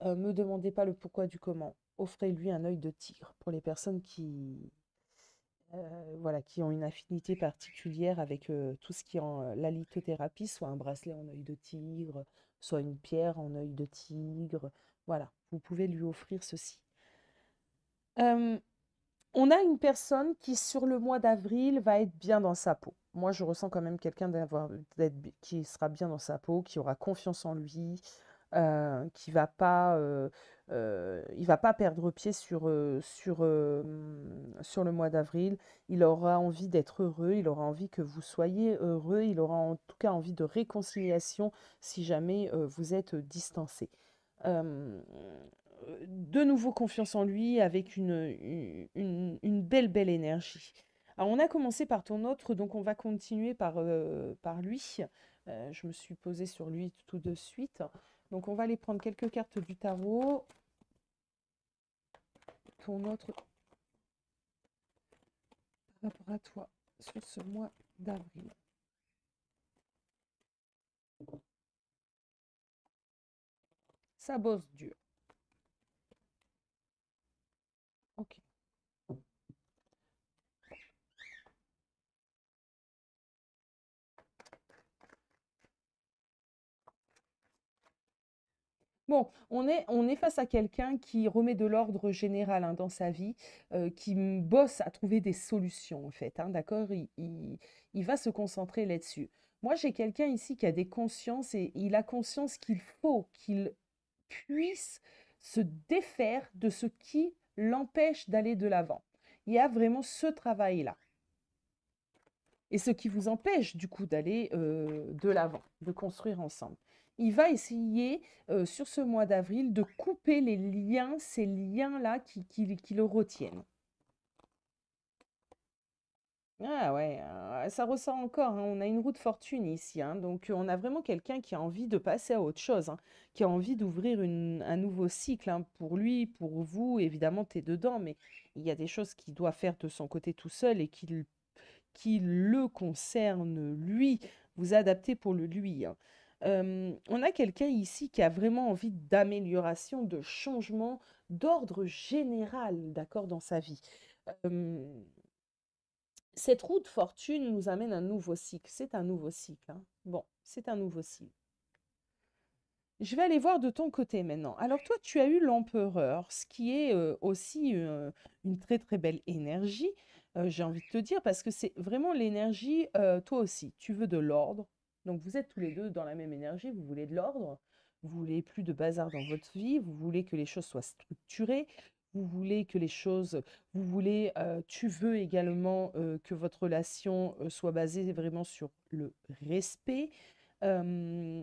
Me demandez pas le pourquoi du comment. Offrez-lui un œil de tigre pour les personnes voilà, qui ont une affinité particulière avec tout ce qui est la lithothérapie, soit un bracelet en œil de tigre, soit une pierre en œil de tigre. Voilà, vous pouvez lui offrir ceci. Euh, on a une personne qui, sur le mois d'avril, va être bien dans sa peau. Moi, je ressens quand même quelqu'un qui sera bien dans sa peau, qui aura confiance en lui, il va pas perdre pied sur le mois d'avril. Il aura envie d'être heureux, il aura envie que vous soyez heureux, il aura en tout cas envie de réconciliation si jamais vous êtes distancés. Euh, de nouveau confiance en lui avec une belle, belle énergie. Alors, on a commencé par ton autre, donc on va continuer par lui. Je me suis posée sur lui tout de suite. Donc, on va aller prendre quelques cartes du tarot. Ton autre par rapport à toi sur ce mois d'avril. Ça bosse dur. Bon, on est face à quelqu'un qui remet de l'ordre général hein, dans sa vie, qui bosse à trouver des solutions en fait, hein, d'accord? Il va se concentrer là-dessus. Moi, j'ai quelqu'un ici qui a des consciences et il a conscience qu'il faut qu'il puisse se défaire de ce qui l'empêche d'aller de l'avant. Il y a vraiment ce travail-là. Et ce qui vous empêche du coup d'aller de l'avant, de construire ensemble. Il va essayer sur ce mois d'avril de couper les liens, ces liens-là qui le retiennent. Ah ouais, ça ressort encore, hein, on a une roue de fortune ici, hein, donc on a vraiment quelqu'un qui a envie de passer à autre chose, hein, qui a envie d'ouvrir un nouveau cycle hein, pour lui, pour vous, évidemment tu es dedans, mais il y a des choses qu'il doit faire de son côté tout seul et qui le concerne lui, vous adaptez pour le lui, hein. On a quelqu'un ici qui a vraiment envie d'amélioration, de changement, d'ordre général, d'accord, dans sa vie. Euh, cette roue de fortune nous amène un nouveau cycle. C'est un nouveau cycle, hein. Bon, c'est un nouveau cycle. Je vais aller voir de ton côté maintenant. Alors toi, tu as eu l'empereur, ce qui est aussi une très très belle énergie, j'ai envie de te dire, parce que c'est vraiment l'énergie, toi aussi, tu veux de l'ordre. Donc vous êtes tous les deux dans la même énergie, vous voulez de l'ordre, vous voulez plus de bazar dans votre vie, vous voulez que les choses soient structurées, vous voulez que les choses, vous voulez, tu veux également que votre relation soit basée vraiment sur le respect. Euh,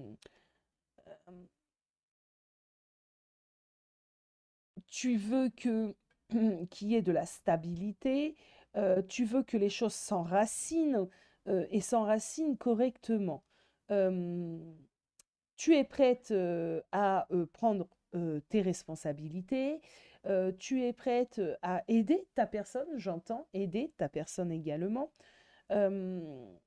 Tu veux que qu'il y ait de la stabilité, tu veux que les choses s'enracinent, et s'enracinent correctement. Hem, Tu es prête, à, prendre, tes responsabilités, tu es prête, à aider ta personne, j'entends, aider ta personne également. Hem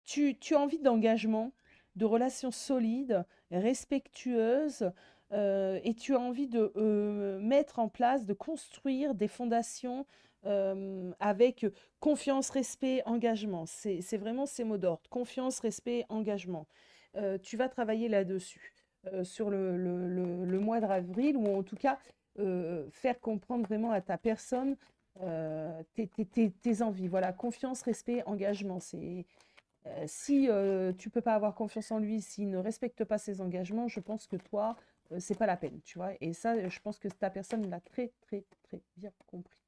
tu as envie d'engagement, de relations solides, respectueuses, et tu as envie de mettre en place, de construire des fondations avec confiance, respect, engagement. C'est vraiment ces mots d'ordre. Confiance, respect, engagement. Tu vas travailler là-dessus sur le mois d'avril, ou en tout cas faire comprendre vraiment à ta personne tes envies. Voilà, confiance, respect, engagement. Si tu peux pas avoir confiance en lui, s'il ne respecte pas ses engagements, je pense que toi, c'est pas la peine, tu vois. Et ça, je pense que ta personne l'a très, très, très bien compris.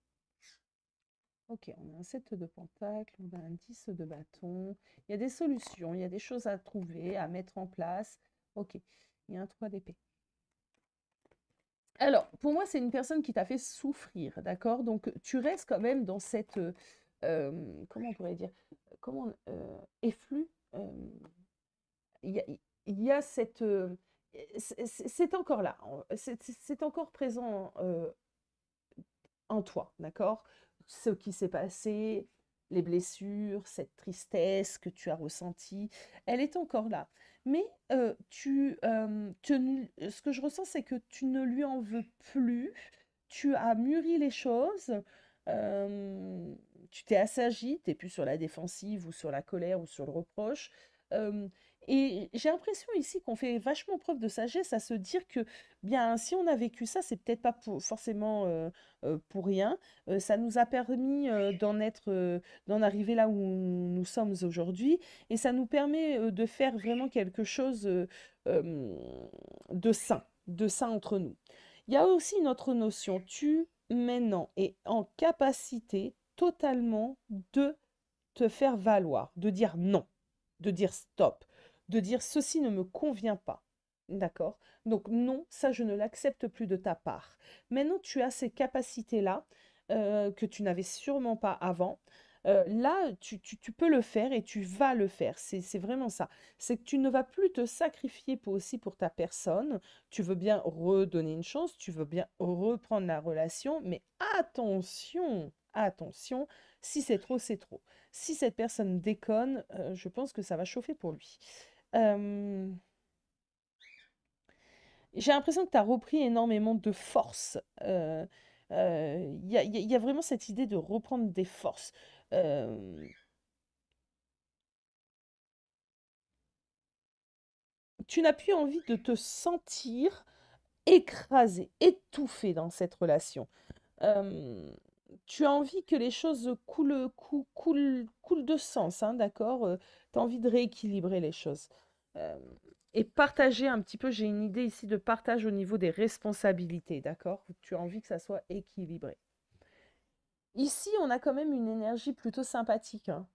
Ok, on a un 7 de pentacle, on a un 10 de bâton. Il y a des solutions, il y a des choses à trouver, à mettre en place. Ok, il y a un 3 d'épée. Alors, pour moi, c'est une personne qui t'a fait souffrir, d'accord? Donc, tu restes quand même dans cette, comment on pourrait dire, comment, efflux. Il y a, il y a cette, c'est encore là, c'est encore présent en toi, d'accord? Ce qui s'est passé, les blessures, cette tristesse que tu as ressentie, elle est encore là. Mais ce que je ressens, c'est que tu ne lui en veux plus, tu as mûri les choses, euh, tu t'es assagi, tu n'es plus sur la défensive ou sur la colère ou sur le reproche. euh, et j'ai l'impression ici qu'on fait vachement preuve de sagesse à se dire que, bien, si on a vécu ça, c'est peut-être pas forcément pour rien. Ça nous a permis d'en arriver là où nous sommes aujourd'hui, et ça nous permet de faire vraiment quelque chose euh, de sain entre nous. Il y a aussi une autre notion. Tu, maintenant, es en capacité totalement de te faire valoir, de dire non, de dire stop, de dire ceci ne me convient pas. D'accord? Donc non, ça je ne l'accepte plus de ta part. Maintenant, tu as ces capacités-là que tu n'avais sûrement pas avant. Là, tu peux le faire et tu vas le faire. C'est vraiment ça. C'est que tu ne vas plus te sacrifier aussi pour ta personne. Tu veux bien redonner une chance, tu veux bien reprendre la relation, mais attention, attention, si c'est trop, c'est trop. Si cette personne déconne, je pense que ça va chauffer pour lui. Euh, j'ai l'impression que tu as repris énormément de force. Il y a vraiment cette idée de reprendre des forces. Euh, tu n'as plus envie de te sentir écrasé, étouffé dans cette relation. Euh, Tu as envie que les choses coulent de sens, hein, d'accord? Tu as envie de rééquilibrer les choses. Euh, et partager un petit peu, j'ai une idée ici de partage au niveau des responsabilités, d'accord? Tu as envie que ça soit équilibré. Ici, on a quand même une énergie plutôt sympathique, hein.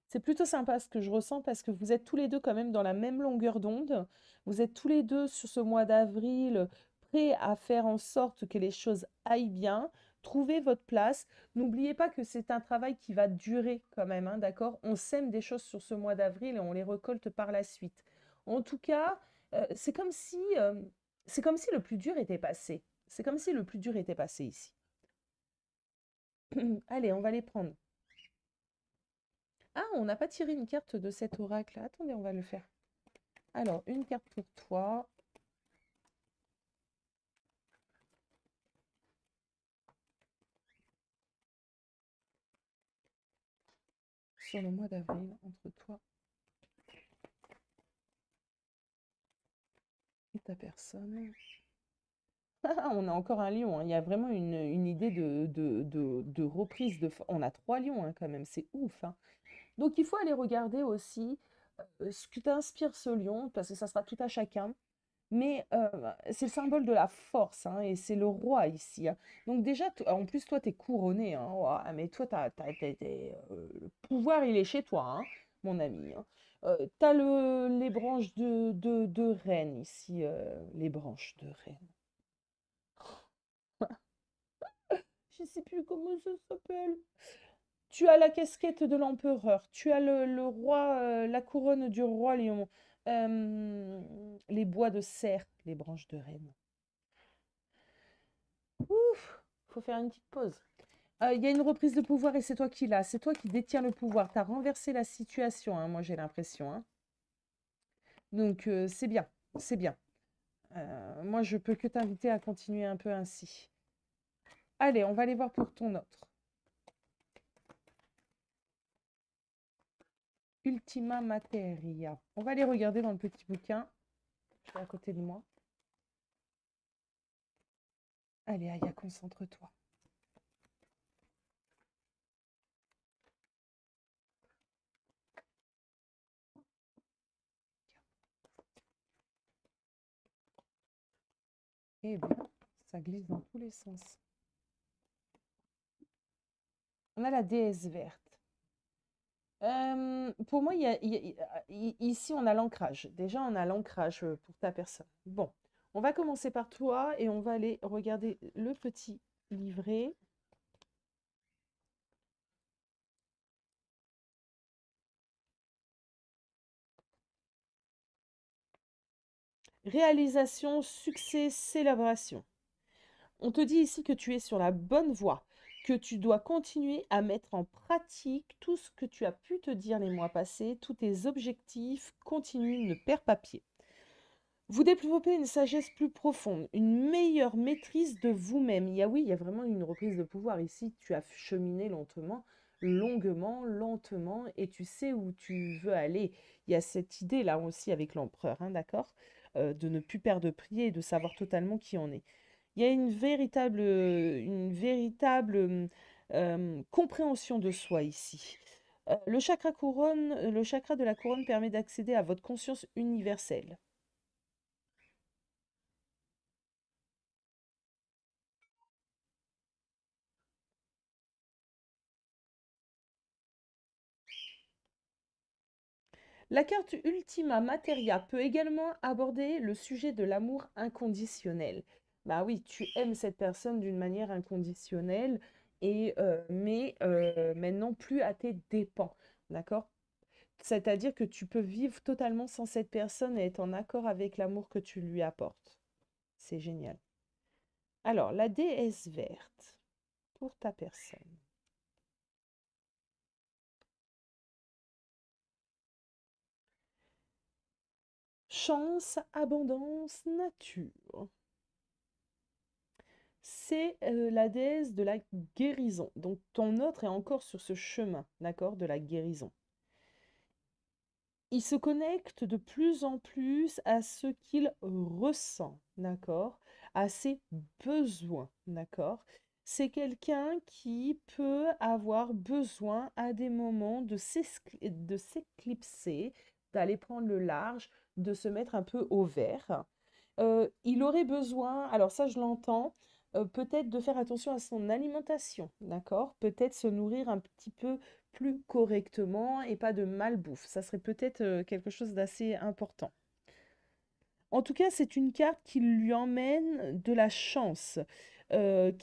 C'est plutôt sympa ce que je ressens parce que vous êtes tous les deux quand même dans la même longueur d'onde. Vous êtes tous les deux sur ce mois d'avril prêts à faire en sorte que les choses aillent bien. Trouvez votre place. N'oubliez pas que c'est un travail qui va durer quand même, hein, d'accord? On sème des choses sur ce mois d'avril et on les récolte par la suite. En tout cas, c'est comme si le plus dur était passé. C'est comme si le plus dur était passé ici. Allez, on va les prendre. Ah, on n'a pas tiré une carte de cet oracle. Attendez, on va le faire. Alors, une carte pour toi. Sur le mois d'avril, entre toi et ta personne. Ah, on a encore un lion, hein. Il y a vraiment une idée de reprise de... On a 3 lions, hein, quand même. C'est ouf, hein. Donc, il faut aller regarder aussi ce que t'inspire ce lion, parce que ça sera tout à chacun. Mais c'est le symbole de la force, hein, et c'est le roi ici, hein. Donc déjà, en plus, toi, t'es couronné, hein. Ouah, mais toi, le pouvoir, il est chez toi, hein, mon ami, hein. T'as les branches de reine ici, les branches de reine. Je sais plus comment ça s'appelle. Tu as la casquette de l'empereur, tu as le roi, la couronne du roi lion, les bois de cerf, les branches de reine. Ouf, faut faire une petite pause. Il y a une reprise de pouvoir et c'est toi qui l'as. C'est toi qui détiens le pouvoir. Tu as renversé la situation, hein, moi j'ai l'impression, hein. Donc c'est bien, c'est bien. Moi je peux que t'inviter à continuer un peu ainsi. Allez, on va aller voir pour ton autre. Ultima Materia. On va aller regarder dans le petit bouquin. Je suis à côté de moi. Allez, Aya, concentre-toi. Eh bien, ça glisse dans tous les sens. On a la déesse verte. Pour moi, ici, on a l'ancrage. Déjà, on a l'ancrage pour ta personne. Bon, on va commencer par toi et on va aller regarder le petit livret. Réalisation, succès, célébration. On te dit ici que tu es sur la bonne voie, que tu dois continuer à mettre en pratique tout ce que tu as pu te dire les mois passés, tous tes objectifs. Continue, ne perds pas pied. Vous développez une sagesse plus profonde, une meilleure maîtrise de vous-même. Oui, il y a vraiment une reprise de pouvoir ici. Tu as cheminé lentement, longuement, lentement, et tu sais où tu veux aller. Il y a cette idée-là aussi avec l'empereur, hein, d'accord? De ne plus perdre pied et de savoir totalement qui on est. Il y a une véritable compréhension de soi ici. Le chakra de la couronne permet d'accéder à votre conscience universelle. La carte Ultima Materia peut également aborder le sujet de l'amour inconditionnel. Bah oui, tu aimes cette personne d'une manière inconditionnelle, mais maintenant plus à tes dépens, d'accord? C'est-à-dire que tu peux vivre totalement sans cette personne et être en accord avec l'amour que tu lui apportes. C'est génial. Alors, la déesse verte, pour ta personne. Chance, abondance, nature. C'est la déesse de la guérison. Donc ton autre est encore sur ce chemin, d'accord, de la guérison. il se connecte de plus en plus à ce qu'il ressent, d'accord? À ses besoins, d'accord? C'est quelqu'un qui peut avoir besoin à des moments de s'éclipser, d'aller prendre le large, de se mettre un peu au vert. Il aurait besoin, alors ça je l'entends, peut-être de faire attention à son alimentation, d'accord? Peut-être se nourrir un petit peu plus correctement et pas de malbouffe. Ça serait peut-être quelque chose d'assez important. En tout cas, c'est une carte qui lui emmène de la chance, on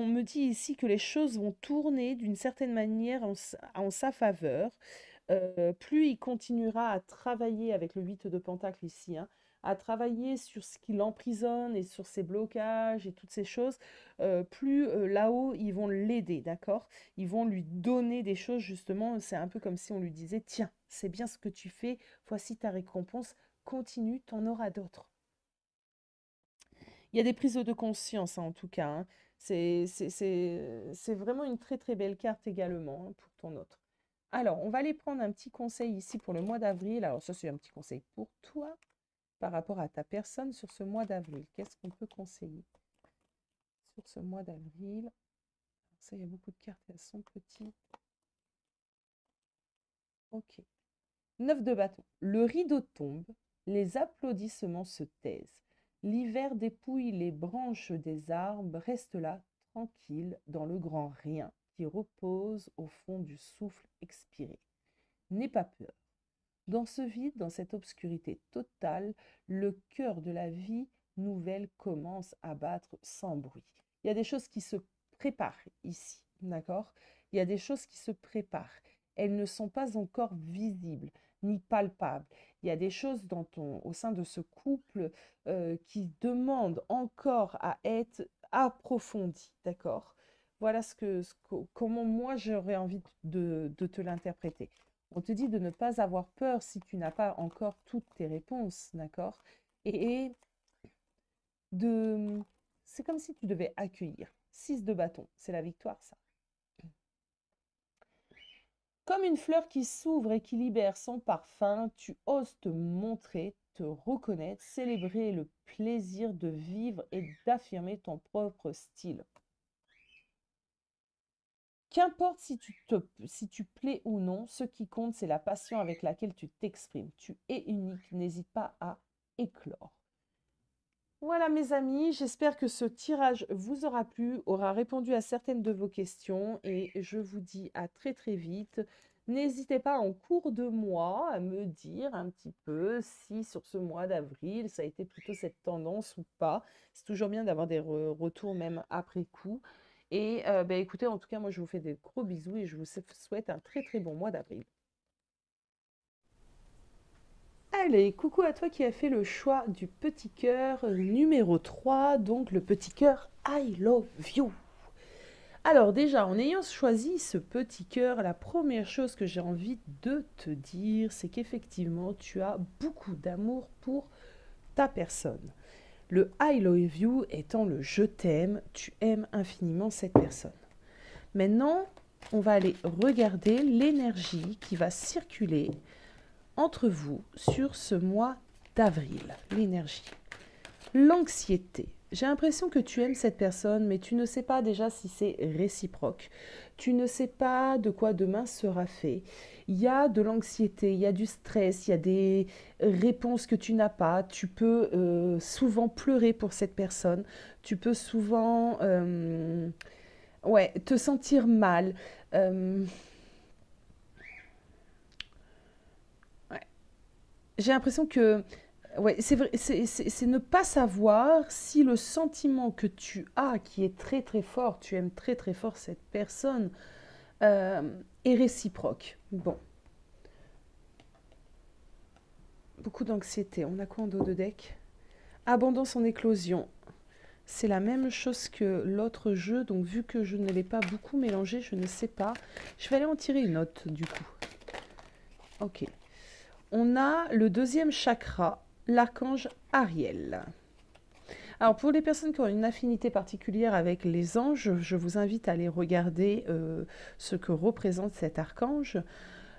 me dit ici que les choses vont tourner d'une certaine manière en sa faveur. Plus il continuera à travailler avec le 8 de Pentacle ici, hein, à travailler sur ce qui l'emprisonne et sur ses blocages et toutes ces choses, plus là-haut, ils vont l'aider, d'accord? Ils vont lui donner des choses, justement, c'est un peu comme si on lui disait, tiens, c'est bien ce que tu fais, voici ta récompense, continue, t'en auras d'autres. Il y a des prises de conscience, hein, en tout cas, hein. C'est vraiment une très très belle carte également, hein, pour ton autre. Alors, on va aller prendre un petit conseil ici pour le mois d'avril. Alors, ça, c'est un petit conseil pour toi par rapport à ta personne sur ce mois d'avril. Qu'est-ce qu'on peut conseiller sur ce mois d'avril? Ça, il y a beaucoup de cartes, elles sont petites. Ok. 9 de bâton. Le rideau tombe, les applaudissements se taisent. L'hiver dépouille les branches des arbres, reste là, tranquille, dans le grand rien qui repose au fond du souffle expiré. N'aie pas peur. Dans ce vide, dans cette obscurité totale, le cœur de la vie nouvelle commence à battre sans bruit. Il y a des choses qui se préparent ici, d'accord? Il y a des choses qui se préparent. Elles ne sont pas encore visibles ni palpables. Il y a des choses au sein de ce couple qui demandent encore à être approfondies, d'accord? Voilà comment moi j'aurais envie de te l'interpréter. On te dit de ne pas avoir peur si tu n'as pas encore toutes tes réponses, d'accord? Et de... C'est comme si tu devais accueillir. 6 de bâton, c'est la victoire, ça. Comme une fleur qui s'ouvre et qui libère son parfum, tu oses te montrer, te reconnaître, célébrer le plaisir de vivre et d'affirmer ton propre style. Qu'importe si tu plais ou non, ce qui compte, c'est la passion avec laquelle tu t'exprimes. Tu es unique, n'hésite pas à éclore. Voilà mes amis, j'espère que ce tirage vous aura plu, aura répondu à certaines de vos questions et je vous dis à très très vite. N'hésitez pas en cours de mois à me dire un petit peu si sur ce mois d'avril ça a été plutôt cette tendance ou pas. C'est toujours bien d'avoir des retours même après coup. Et ben, écoutez, en tout cas, moi je vous fais des gros bisous et je vous souhaite un très très bon mois d'avril. Allez, coucou à toi qui as fait le choix du petit cœur numéro 3, donc le petit cœur I love you. Alors déjà, en ayant choisi ce petit cœur, la première chose que j'ai envie de te dire, c'est qu'effectivement, tu as beaucoup d'amour pour ta personne. Le I love you étant le je t'aime, tu aimes infiniment cette personne. Maintenant, on va aller regarder l'énergie qui va circuler entre vous sur ce mois d'avril. L'énergie. L'anxiété. J'ai l'impression que tu aimes cette personne, mais tu ne sais pas déjà si c'est réciproque. Tu ne sais pas de quoi demain sera fait. Il y a de l'anxiété, il y a du stress, il y a des réponses que tu n'as pas. Tu peux souvent pleurer pour cette personne. Tu peux souvent ouais, te sentir mal. Euh, ouais. J'ai l'impression que ouais, c'est vrai, c'est ne pas savoir si le sentiment que tu as, qui est très très fort, tu aimes très très fort cette personne, euh, est réciproque. Bon, beaucoup d'anxiété. On a quoi en dos de deck? Abondance en éclosion. C'est la même chose que l'autre jeu, donc vu que je ne l'ai pas beaucoup mélangé, je ne sais pas. Je vais aller en tirer une autre du coup. Ok. On a le deuxième chakra, l'archange Ariel. Alors pour les personnes qui ont une affinité particulière avec les anges, je vous invite à aller regarder ce que représente cet archange.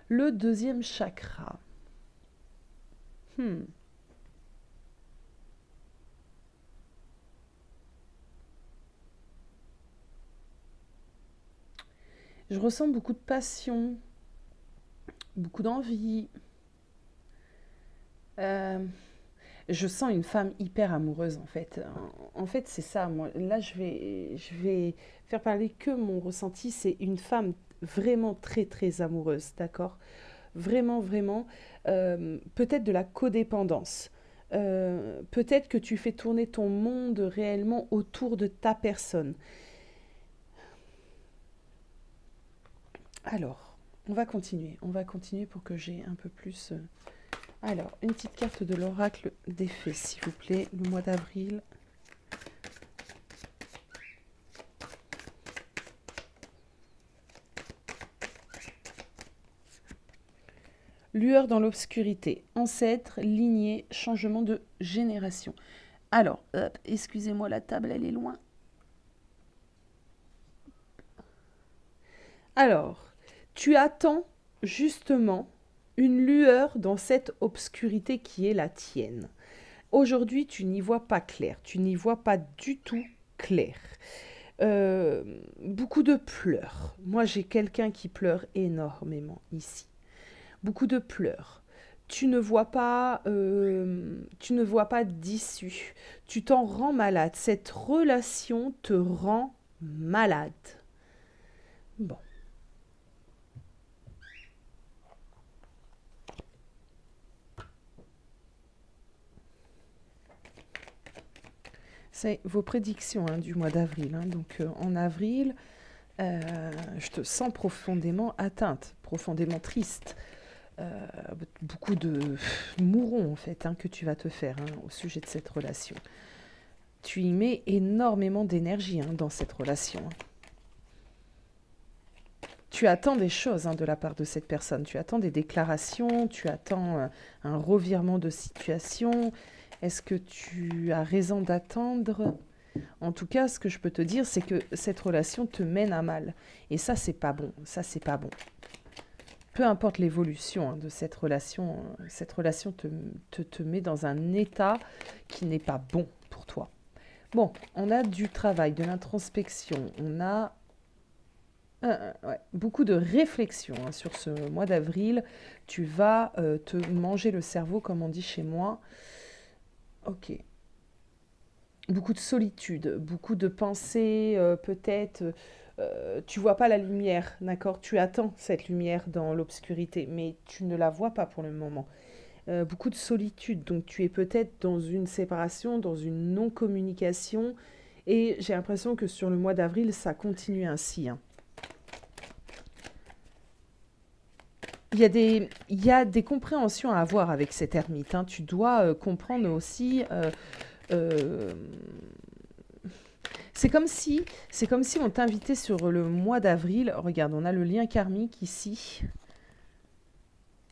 Le deuxième chakra. Hmm. Je ressens beaucoup de passion, beaucoup d'envie. Euh, je sens une femme hyper amoureuse en fait. En fait, c'est ça. Moi, là, je vais faire parler que mon ressenti. C'est une femme vraiment très très amoureuse, d'accord? Vraiment, vraiment. Peut-être de la codépendance. Peut-être que tu fais tourner ton monde réellement autour de ta personne. Alors, on va continuer. On va continuer pour que j'ai un peu plus. Alors, une petite carte de l'oracle des fées, s'il vous plaît. Le mois d'avril. Lueur dans l'obscurité. Ancêtre, lignée, changement de génération. Alors, excusez-moi, la table, elle est loin. Alors, tu attends justement une lueur dans cette obscurité qui est la tienne. Aujourd'hui, tu n'y vois pas clair, tu n'y vois pas du tout clair. Beaucoup de pleurs. Moi, j'ai quelqu'un qui pleure énormément ici. Beaucoup de pleurs. Tu ne vois pas d'issue. Tu t'en rends malade. Cette relation te rend malade. Bon. C'est vos prédictions hein, du mois d'avril. Hein. Donc en avril, je te sens profondément atteinte, profondément triste. Beaucoup de mourons en fait hein, que tu vas te faire hein, au sujet de cette relation. Tu y mets énormément d'énergie hein, dans cette relation. Hein. Tu attends des choses hein, de la part de cette personne. Tu attends des déclarations, tu attends un revirement de situation. Est-ce que tu as raison d'attendre? En tout cas, ce que je peux te dire, c'est que cette relation te mène à mal. Et ça, c'est pas bon. Ça, c'est pas bon. Peu importe l'évolution hein, de cette relation te met dans un état qui n'est pas bon pour toi. Bon, on a du travail, de l'introspection, on a ouais, beaucoup de réflexion hein, sur ce mois d'avril. Tu vas te manger le cerveau, comme on dit chez moi. Ok. Beaucoup de solitude, beaucoup de pensées, peut-être. Tu vois pas la lumière, d'accord? Tu attends cette lumière dans l'obscurité, mais tu ne la vois pas pour le moment. Beaucoup de solitude, donc tu es peut-être dans une séparation, dans une non-communication, et j'ai l'impression que sur le mois d'avril, ça continue ainsi. Hein. Il y a des compréhensions à avoir avec cet ermite. Hein. Tu dois comprendre aussi. Euh, c'est comme si on t'invitait sur le mois d'avril. Regarde, on a le lien karmique ici.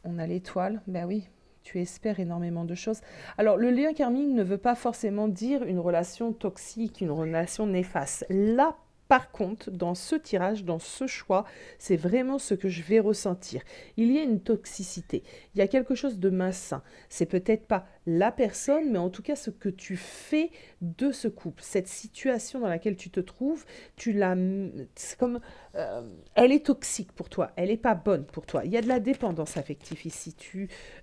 On a l'étoile. Ben oui, tu espères énormément de choses. Alors, le lien karmique ne veut pas forcément dire une relation toxique, une relation néfaste. Là, par contre, dans ce tirage, dans ce choix, c'est vraiment ce que je vais ressentir. Il y a une toxicité, il y a quelque chose de malsain. C'est peut-être pas la personne, mais en tout cas ce que tu fais de ce couple, cette situation dans laquelle tu te trouves, c'est comme, euh, elle est toxique pour toi, elle n'est pas bonne pour toi. Il y a de la dépendance affective ici.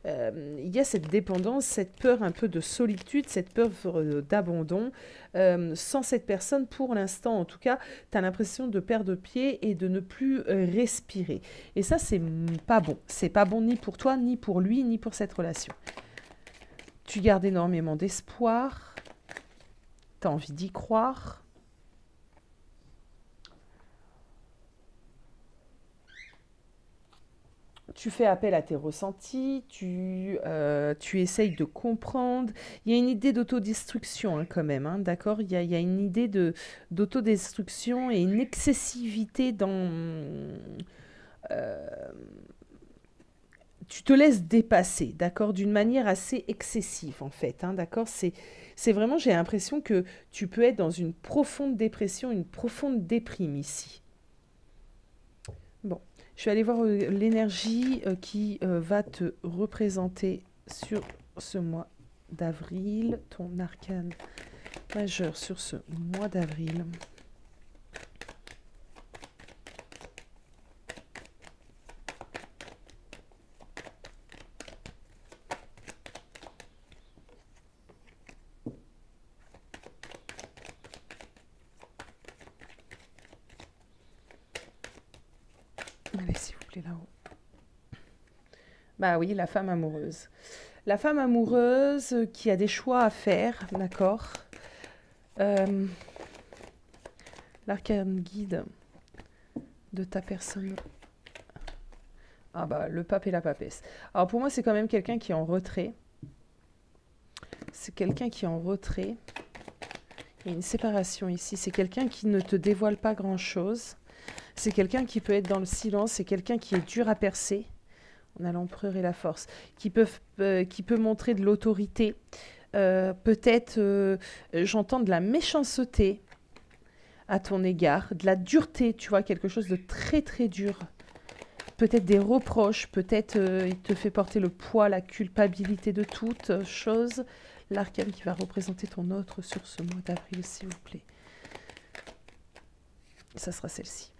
Il y a cette dépendance, cette peur un peu de solitude, cette peur d'abandon. Sans cette personne, pour l'instant en tout cas, tu as l'impression de perdre pied et de ne plus respirer. Et ça, c'est pas bon. C'est pas bon ni pour toi, ni pour lui, ni pour cette relation. Tu gardes énormément d'espoir, tu as envie d'y croire. Tu fais appel à tes ressentis, tu essayes de comprendre. Il y a une idée d'autodestruction hein, quand même, hein, d'accord? Il y a une idée d'autodestruction et une excessivité dans... euh, tu te laisses dépasser, d'accord? D'une manière assez excessive en fait, hein, d'accord? C'est vraiment, j'ai l'impression que tu peux être dans une profonde dépression, une profonde déprime ici. Bon, je vais aller voir l'énergie qui va te représenter sur ce mois d'avril, ton arcane majeur sur ce mois d'avril. Allez, s'il vous plaît, là-haut. Bah oui, la femme amoureuse. La femme amoureuse qui a des choix à faire, d'accord. L'arcane guide de ta personne. Ah bah, le pape et la papesse. Alors pour moi, c'est quand même quelqu'un qui est en retrait. C'est quelqu'un qui est en retrait. Il y a une séparation ici. C'est quelqu'un qui ne te dévoile pas grand-chose. C'est quelqu'un qui peut être dans le silence. C'est quelqu'un qui est dur à percer. On a l'empereur et la force. Qui peut montrer de l'autorité. Peut-être, j'entends de la méchanceté à ton égard. De la dureté, tu vois, quelque chose de très très dur. Peut-être des reproches. Peut-être il te fait porter le poids, la culpabilité de toute chose. L'arcane qui va représenter ton autre sur ce mois d'avril, s'il vous plaît. Ça sera celle-ci.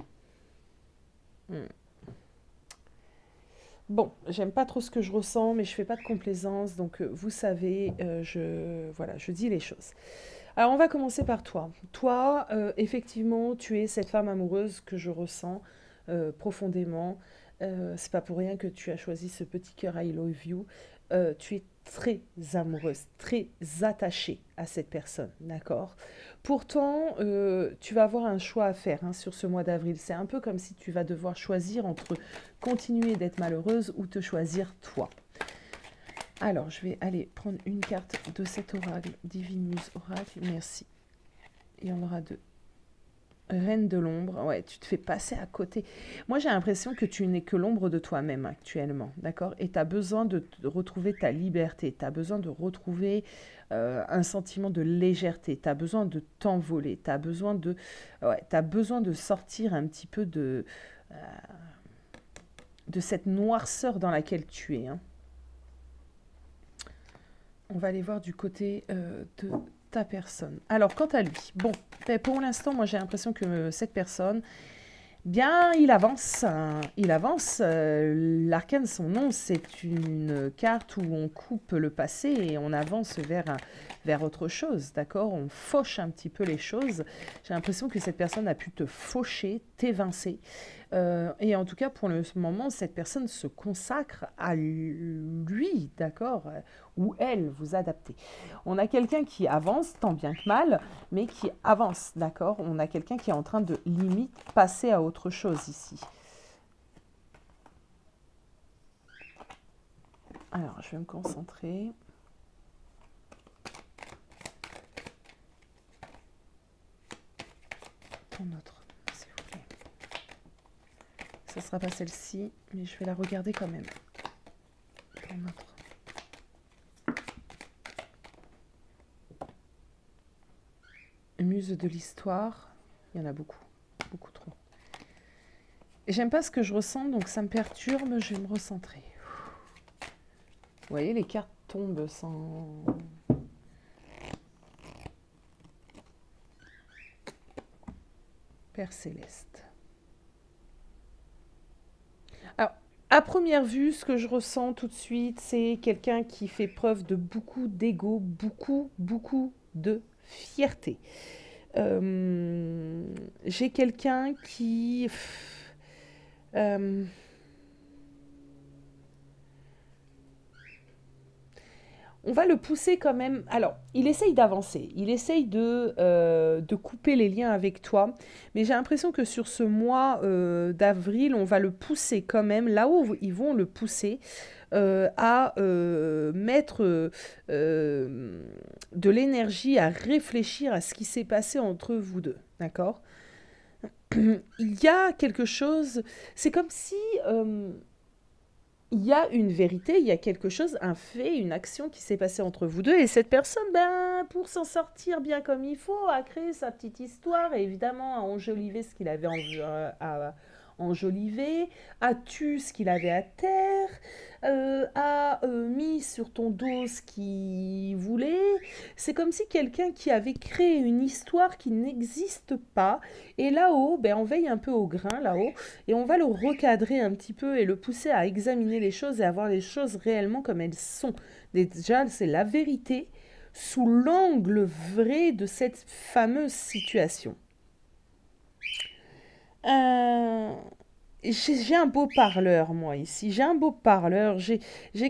Bon, j'aime pas trop ce que je ressens, mais je fais pas de complaisance, donc vous savez, voilà, je dis les choses. Alors, on va commencer par toi. Toi, effectivement, tu es cette femme amoureuse que je ressens profondément. C'est pas pour rien que tu as choisi ce petit cœur I love you. Tu es très amoureuse, très attachée à cette personne, d'accord? Pourtant, tu vas avoir un choix à faire hein, sur ce mois d'avril. C'est un peu comme si tu vas devoir choisir entre continuer d'être malheureuse ou te choisir toi. Alors, je vais aller prendre une carte de cet oracle, Divine Muse Oracle, merci. Il y en aura deux. Reine de l'ombre, ouais, tu te fais passer à côté. Moi, j'ai l'impression que tu n'es que l'ombre de toi-même actuellement, d'accord? Et tu as besoin de retrouver ta liberté, tu as besoin de retrouver un sentiment de légèreté, tu as besoin de t'envoler, tu as besoin de, ouais, t'as besoin de sortir un petit peu de cette noirceur dans laquelle tu es. Hein. On va aller voir du côté de ta personne. Alors, quant à lui, bon, pour l'instant, moi, j'ai l'impression que cette personne, bien, il avance. Hein, il avance. L'arcane, son nom, c'est une carte où on coupe le passé et on avance vers autre chose, d'accord? On fauche un petit peu les choses. J'ai l'impression que cette personne a pu te faucher, t'évincer. Et en tout cas, pour le moment, cette personne se consacre à lui, d'accord, ou elle, vous adaptez. On a quelqu'un qui avance, tant bien que mal, mais qui avance, d'accord. On a quelqu'un qui est en train de, limite, passer à autre chose ici. Alors, je vais me concentrer. Ton autre. Ce ne sera pas celle-ci, mais je vais la regarder quand même. Muse de l'histoire, il y en a beaucoup, beaucoup trop. Et j'aime pas ce que je ressens, donc ça me perturbe, je vais me recentrer. Vous voyez, les cartes tombent sans... Père Céleste. Alors, à première vue, ce que je ressens tout de suite, c'est quelqu'un qui fait preuve de beaucoup d'ego, beaucoup de fierté. J'ai quelqu'un qui... on va le pousser quand même. Alors, il essaye d'avancer, il essaye de couper les liens avec toi, mais j'ai l'impression que sur ce mois d'avril, on va le pousser quand même, là où ils vont le pousser, à mettre de l'énergie, à réfléchir à ce qui s'est passé entre vous deux, d'accord? Il y a quelque chose, c'est comme si... il y a une vérité, il y a quelque chose, un fait, une action qui s'est passée entre vous deux. Et cette personne, ben, pour s'en sortir bien comme il faut, a créé sa petite histoire et évidemment a enjolivé ce qu'il avait à enjoliver, a tué ce qu'il avait à terre, a mis sur ton dos ce qu'il voulait. C'est comme si quelqu'un qui avait créé une histoire qui n'existe pas. Et là-haut, ben, on veille un peu au grain, là-haut, et on va le recadrer un petit peu et le pousser à examiner les choses et à voir les choses réellement comme elles sont. Déjà, c'est la vérité sous l'angle vrai de cette fameuse situation. Euh, j'ai un beau parleur, moi, ici. J'ai un beau parleur. J'ai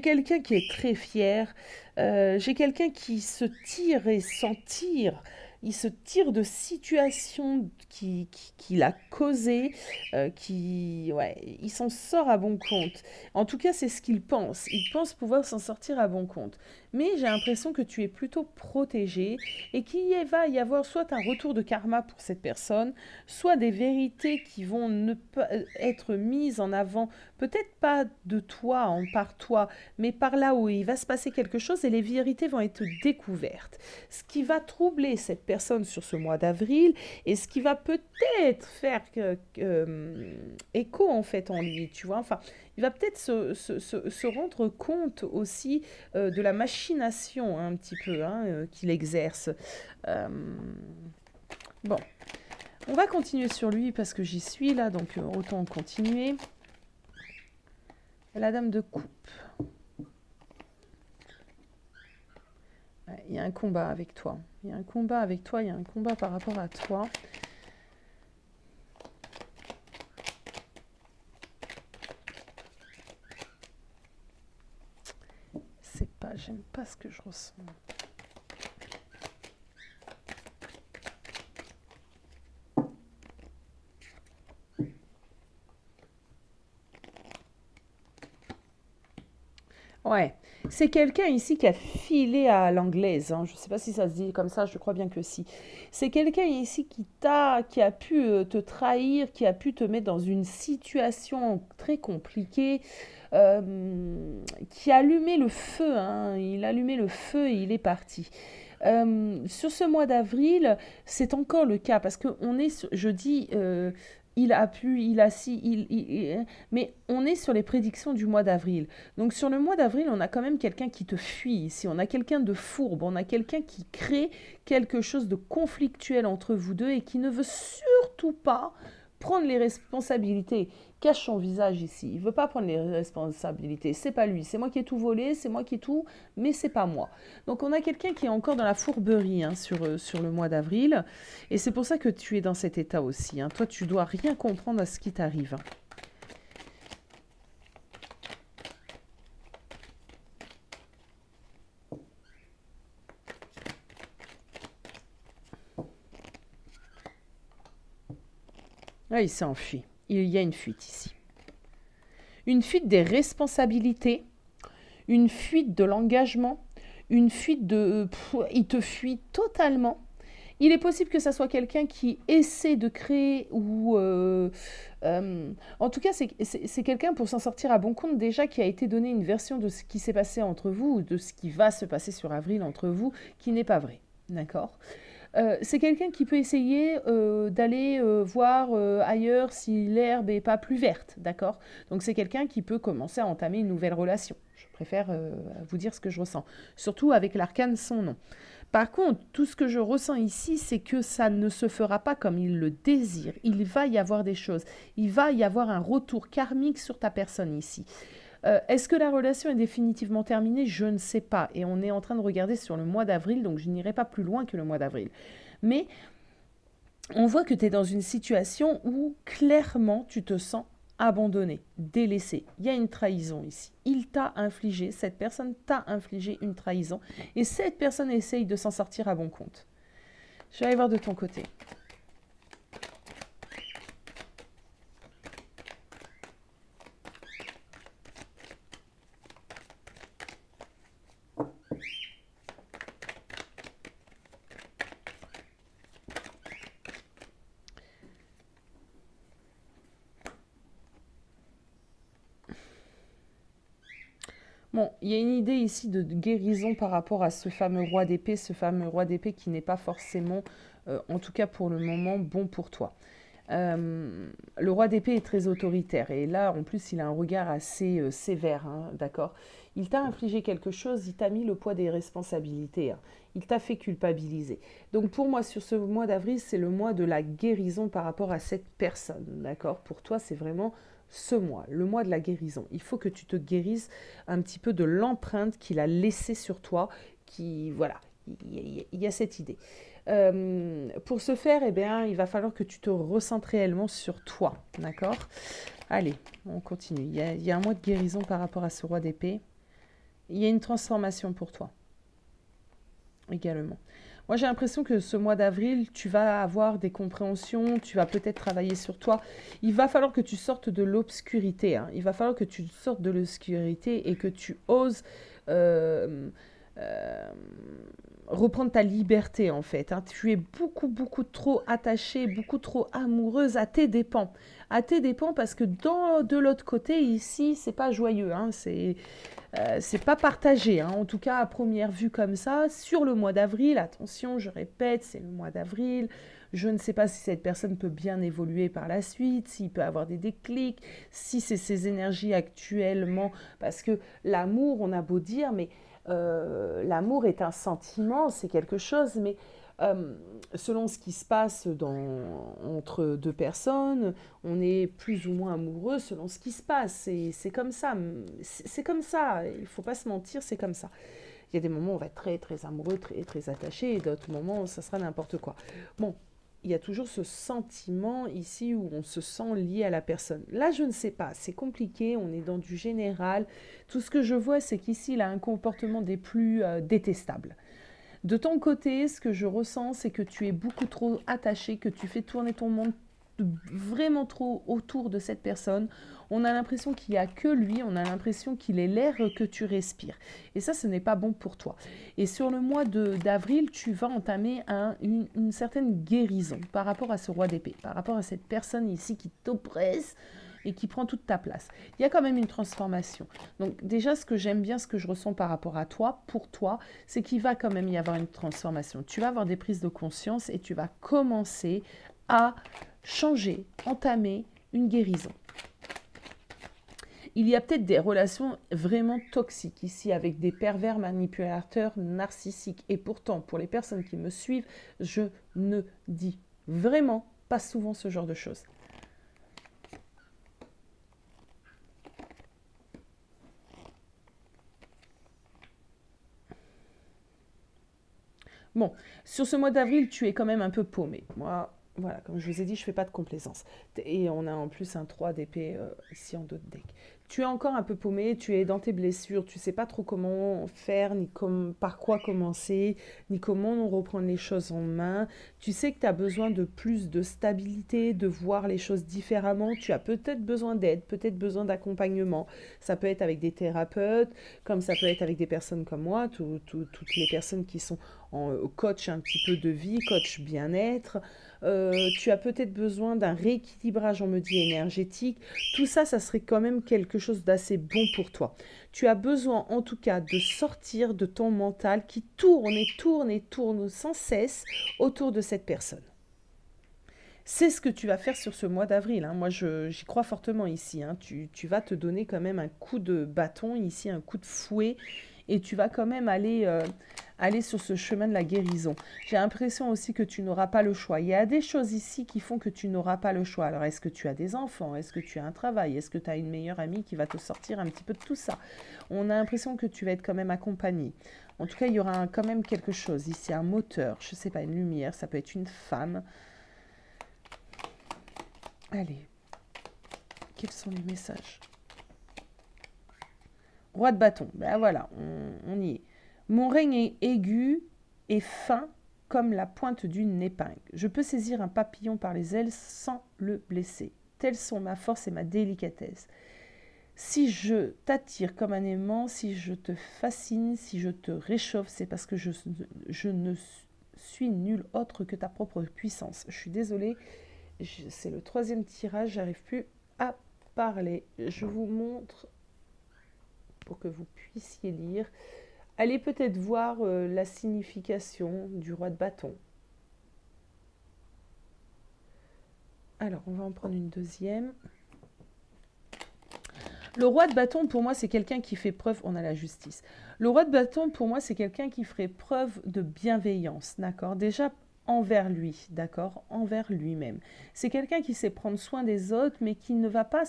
quelqu'un qui est très fier. J'ai quelqu'un qui se tire et s'en tire. Il se tire de situations qu'il a causées, ouais, il s'en sort à bon compte. En tout cas, c'est ce qu'il pense. Il pense pouvoir s'en sortir à bon compte. Mais j'ai l'impression que tu es plutôt protégé et qu'il va y avoir soit un retour de karma pour cette personne, soit des vérités qui vont ne pas être mises en avant, peut-être pas de toi, par toi, mais par là où il va se passer quelque chose et les vérités vont être découvertes. Ce qui va troubler cette personne sur ce mois d'avril et ce qui va peut-être faire écho en fait en lui, tu vois. Enfin, il va peut-être se rendre compte aussi de la machination un petit peu qu'il exerce. Euh, bon, on va continuer sur lui parce que j'y suis là, donc autant continuer. La dame de coupe. Il y a un combat avec toi. Il y a un combat avec toi, il y a un combat par rapport à toi. J'aime pas ce que je ressens. Ouais, c'est quelqu'un ici qui a filé à l'anglaise. Je ne sais pas si ça se dit comme ça, je crois bien que si. C'est quelqu'un ici qui a pu te trahir, qui a pu te mettre dans une situation très compliquée, qui a allumé le feu. Il a allumé le feu et il est parti. Sur ce mois d'avril, c'est encore le cas parce que on est, je dis, il a pu, il a si, mais on est sur les prédictions du mois d'avril. Donc sur le mois d'avril, on a quand même quelqu'un qui te fuit ici, on a quelqu'un de fourbe, on a quelqu'un qui crée quelque chose de conflictuel entre vous deux et qui ne veut surtout pas prendre les responsabilités. Cache son visage ici, il veut pas prendre les responsabilités, c'est pas lui, c'est moi qui ai tout volé, c'est moi qui ai tout, mais c'est pas moi. Donc on a quelqu'un qui est encore dans la fourberie sur le mois d'avril, et c'est pour ça que tu es dans cet état aussi. Toi, tu dois rien comprendre à ce qui t'arrive. Là, il s'est enfui. Il y a une fuite ici. Une fuite des responsabilités, une fuite de l'engagement, une fuite de... il te fuit totalement. Il est possible que ça soit quelqu'un qui essaie de créer ou... en tout cas, c'est quelqu'un pour s'en sortir à bon compte déjà qui a été donné une version de ce qui s'est passé entre vous ou de ce qui va se passer sur avril entre vous qui n'est pas vrai. D'accord ? C'est quelqu'un qui peut essayer d'aller voir ailleurs si l'herbe n'est pas plus verte, d'accord? Donc c'est quelqu'un qui peut commencer à entamer une nouvelle relation. Je préfère vous dire ce que je ressens, surtout avec l'arcane son nom. Par contre, tout ce que je ressens ici, c'est que ça ne se fera pas comme il le désire. Il va y avoir des choses. Il va y avoir un retour karmique sur ta personne ici. Est-ce que la relation est définitivement terminée? Je ne sais pas. Et on est en train de regarder sur le mois d'avril, donc je n'irai pas plus loin que le mois d'avril. Mais on voit que tu es dans une situation où clairement tu te sens abandonné, délaissé. Il y a une trahison ici. Il t'a infligé, cette personne t'a infligé une trahison. Et cette personne essaye de s'en sortir à bon compte. Je vais aller voir de ton côté. Bon, il y a une idée ici de guérison par rapport à ce fameux roi d'épée qui n'est pas forcément, en tout cas pour le moment, bon pour toi. Le roi d'épée est très autoritaire et là, en plus, il a un regard assez sévère, hein, d'accord? Il t'a infligé quelque chose, il t'a mis le poids des responsabilités, hein. Il t'a fait culpabiliser. Donc pour moi, sur ce mois d'avril, c'est le mois de la guérison par rapport à cette personne, d'accord? Pour toi, c'est vraiment ce mois, le mois de la guérison. Il faut que tu te guérisses un petit peu de l'empreinte qu'il a laissée sur toi, qui, voilà, il y a cette idée. Pour ce faire, eh bien, il va falloir que tu te recentres réellement sur toi, d'accord? Allez, on continue. Il y a un mois de guérison par rapport à ce roi d'épée. Il y a une transformation pour toi, également. Moi, j'ai l'impression que ce mois d'avril, tu vas avoir des compréhensions, tu vas peut-être travailler sur toi. Il va falloir que tu sortes de l'obscurité, hein. Il va falloir que tu sortes de l'obscurité et que tu oses euh, euh, reprendre ta liberté, en fait, hein. Tu es beaucoup, beaucoup trop attachée, beaucoup trop amoureuse à tes dépens. À tes dépens parce que de l'autre côté, ici, c'est pas joyeux, hein. C'est pas partagé, hein, en tout cas à première vue comme ça. Sur le mois d'avril, attention, je répète, c'est le mois d'avril. Je ne sais pas si cette personne peut bien évoluer par la suite, s'il peut avoir des déclics, si c'est ses énergies actuellement. Parce que l'amour, on a beau dire, mais l'amour est un sentiment, c'est quelque chose, mais euh, selon ce qui se passe entre deux personnes, on est plus ou moins amoureux selon ce qui se passe. C'est comme ça. C'est comme ça. Il ne faut pas se mentir, c'est comme ça. Il y a des moments où on va être très, très amoureux, très, très attaché, et d'autres moments où ça sera n'importe quoi. Bon, il y a toujours ce sentiment ici où on se sent lié à la personne. Là, je ne sais pas, c'est compliqué, on est dans du général. Tout ce que je vois, c'est qu'ici, il a un comportement des plus détestables. De ton côté, ce que je ressens, c'est que tu es beaucoup trop attaché, que tu fais tourner ton monde vraiment trop autour de cette personne. On a l'impression qu'il n'y a que lui, on a l'impression qu'il est l'air que tu respires. Et ça, ce n'est pas bon pour toi. Et sur le mois d'avril, tu vas entamer une certaine guérison par rapport à ce roi d'épée, par rapport à cette personne ici qui t'oppresse et qui prend toute ta place. Il y a quand même une transformation. Donc déjà, ce que j'aime bien, ce que je ressens par rapport à toi, pour toi, c'est qu'il va quand même y avoir une transformation. Tu vas avoir des prises de conscience et tu vas commencer à changer, entamer une guérison. Il y a peut-être des relations vraiment toxiques ici avec des pervers manipulateurs narcissiques. Et pourtant, pour les personnes qui me suivent, je ne dis vraiment pas souvent ce genre de choses. Bon, sur ce mois d'avril, tu es quand même un peu paumé. Moi, voilà, comme je vous ai dit, je ne fais pas de complaisance. Et on a en plus un 3 d'épée ici en dos de deck. Tu es encore un peu paumé, tu es dans tes blessures, tu ne sais pas trop comment faire, ni par quoi commencer, ni comment reprendre les choses en main. Tu sais que tu as besoin de plus de stabilité, de voir les choses différemment. Tu as peut-être besoin d'aide, peut-être besoin d'accompagnement. Ça peut être avec des thérapeutes, comme ça peut être avec des personnes comme moi, toutes les personnes qui sont coach un petit peu de vie, coach bien-être. Tu as peut-être besoin d'un rééquilibrage, on me dit, énergétique. Tout ça, ça serait quand même quelque chose d'assez bon pour toi. Tu as besoin en tout cas de sortir de ton mental qui tourne et tourne et tourne sans cesse autour de cette personne. C'est ce que tu vas faire sur ce mois d'avril, hein. Moi, j'y crois fortement ici, hein. Tu vas te donner quand même un coup de bâton ici, un coup de fouet, et tu vas quand même aller sur ce chemin de la guérison. J'ai l'impression aussi que tu n'auras pas le choix. Il y a des choses ici qui font que tu n'auras pas le choix. Alors, est-ce que tu as des enfants? Est-ce que tu as un travail? Est-ce que tu as une meilleure amie qui va te sortir un petit peu de tout ça? On a l'impression que tu vas être quand même accompagné. En tout cas, il y aura quand même quelque chose. Ici, un moteur, je ne sais pas, une lumière, ça peut être une femme. Allez, quels sont les messages? Roi de bâton, ben voilà, on y est. Mon règne est aigu et fin comme la pointe d'une épingle. Je peux saisir un papillon par les ailes sans le blesser. Telles sont ma force et ma délicatesse. Si je t'attire comme un aimant, si je te fascine, si je te réchauffe, c'est parce que je ne suis nul autre que ta propre puissance. Je suis désolée, c'est le troisième tirage, j'arrive plus à parler. Je vous montre pour que vous puissiez lire. Allez peut-être voir la signification du roi de bâton. Alors, on va en prendre une deuxième. Le roi de bâton, pour moi, c'est quelqu'un qui fait preuve... On a la justice. Le roi de bâton, pour moi, c'est quelqu'un qui ferait preuve de bienveillance, d'accord? Déjà, envers lui, d'accord? Envers lui-même. C'est quelqu'un qui sait prendre soin des autres, mais qui ne va pas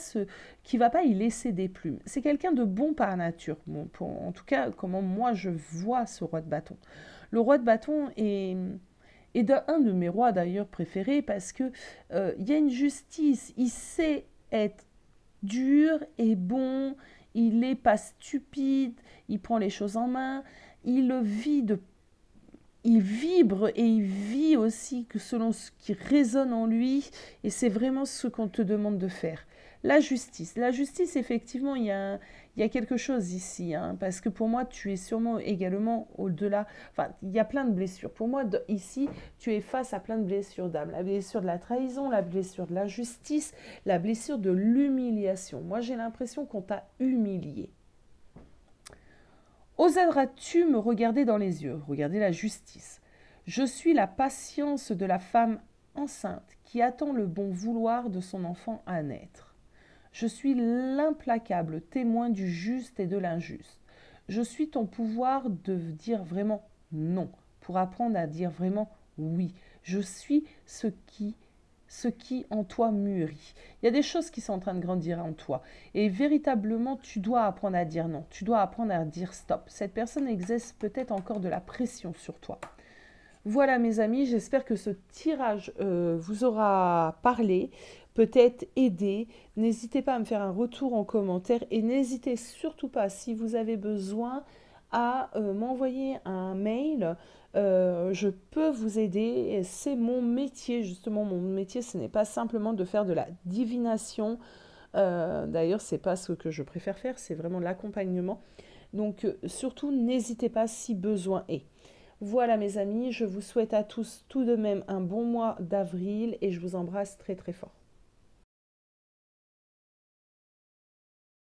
y laisser des plumes. C'est quelqu'un de bon par nature. Bon, en tout cas, comment moi je vois ce roi de bâton. Le roi de bâton est un de mes rois d'ailleurs préférés parce que il y a une justice. Il sait être dur et bon, il n'est pas stupide, il prend les choses en main, il vibre et il vit aussi que selon ce qui résonne en lui, et c'est vraiment ce qu'on te demande de faire. La justice, effectivement, il y a quelque chose ici, hein, parce que pour moi, tu es sûrement également au-delà, enfin, il y a plein de blessures. Pour moi, ici, tu es face à plein de blessures d'âme. La blessure de la trahison, la blessure de l'injustice, la blessure de l'humiliation. Moi, j'ai l'impression qu'on t'a humilié. Oseras-tu me regarder dans les yeux? Regardez la justice. Je suis la patience de la femme enceinte qui attend le bon vouloir de son enfant à naître. Je suis l'implacable témoin du juste et de l'injuste. Je suis ton pouvoir de dire vraiment non, pour apprendre à dire vraiment oui. Je suis ce qui en toi mûrit. Il y a des choses qui sont en train de grandir en toi. Et véritablement, tu dois apprendre à dire non. Tu dois apprendre à dire stop. Cette personne exerce peut-être encore de la pression sur toi. Voilà mes amis, j'espère que ce tirage vous aura parlé, peut-être aidé. N'hésitez pas à me faire un retour en commentaire et n'hésitez surtout pas, si vous avez besoin, à m'envoyer un mail. Je peux vous aider, c'est mon métier, justement mon métier, ce n'est pas simplement de faire de la divination. D'ailleurs, c'est pas ce que je préfère faire, c'est vraiment l'accompagnement. Donc surtout, n'hésitez pas si besoin est. Voilà mes amis, je vous souhaite à tous tout de même un bon mois d'avril et je vous embrasse très très fort.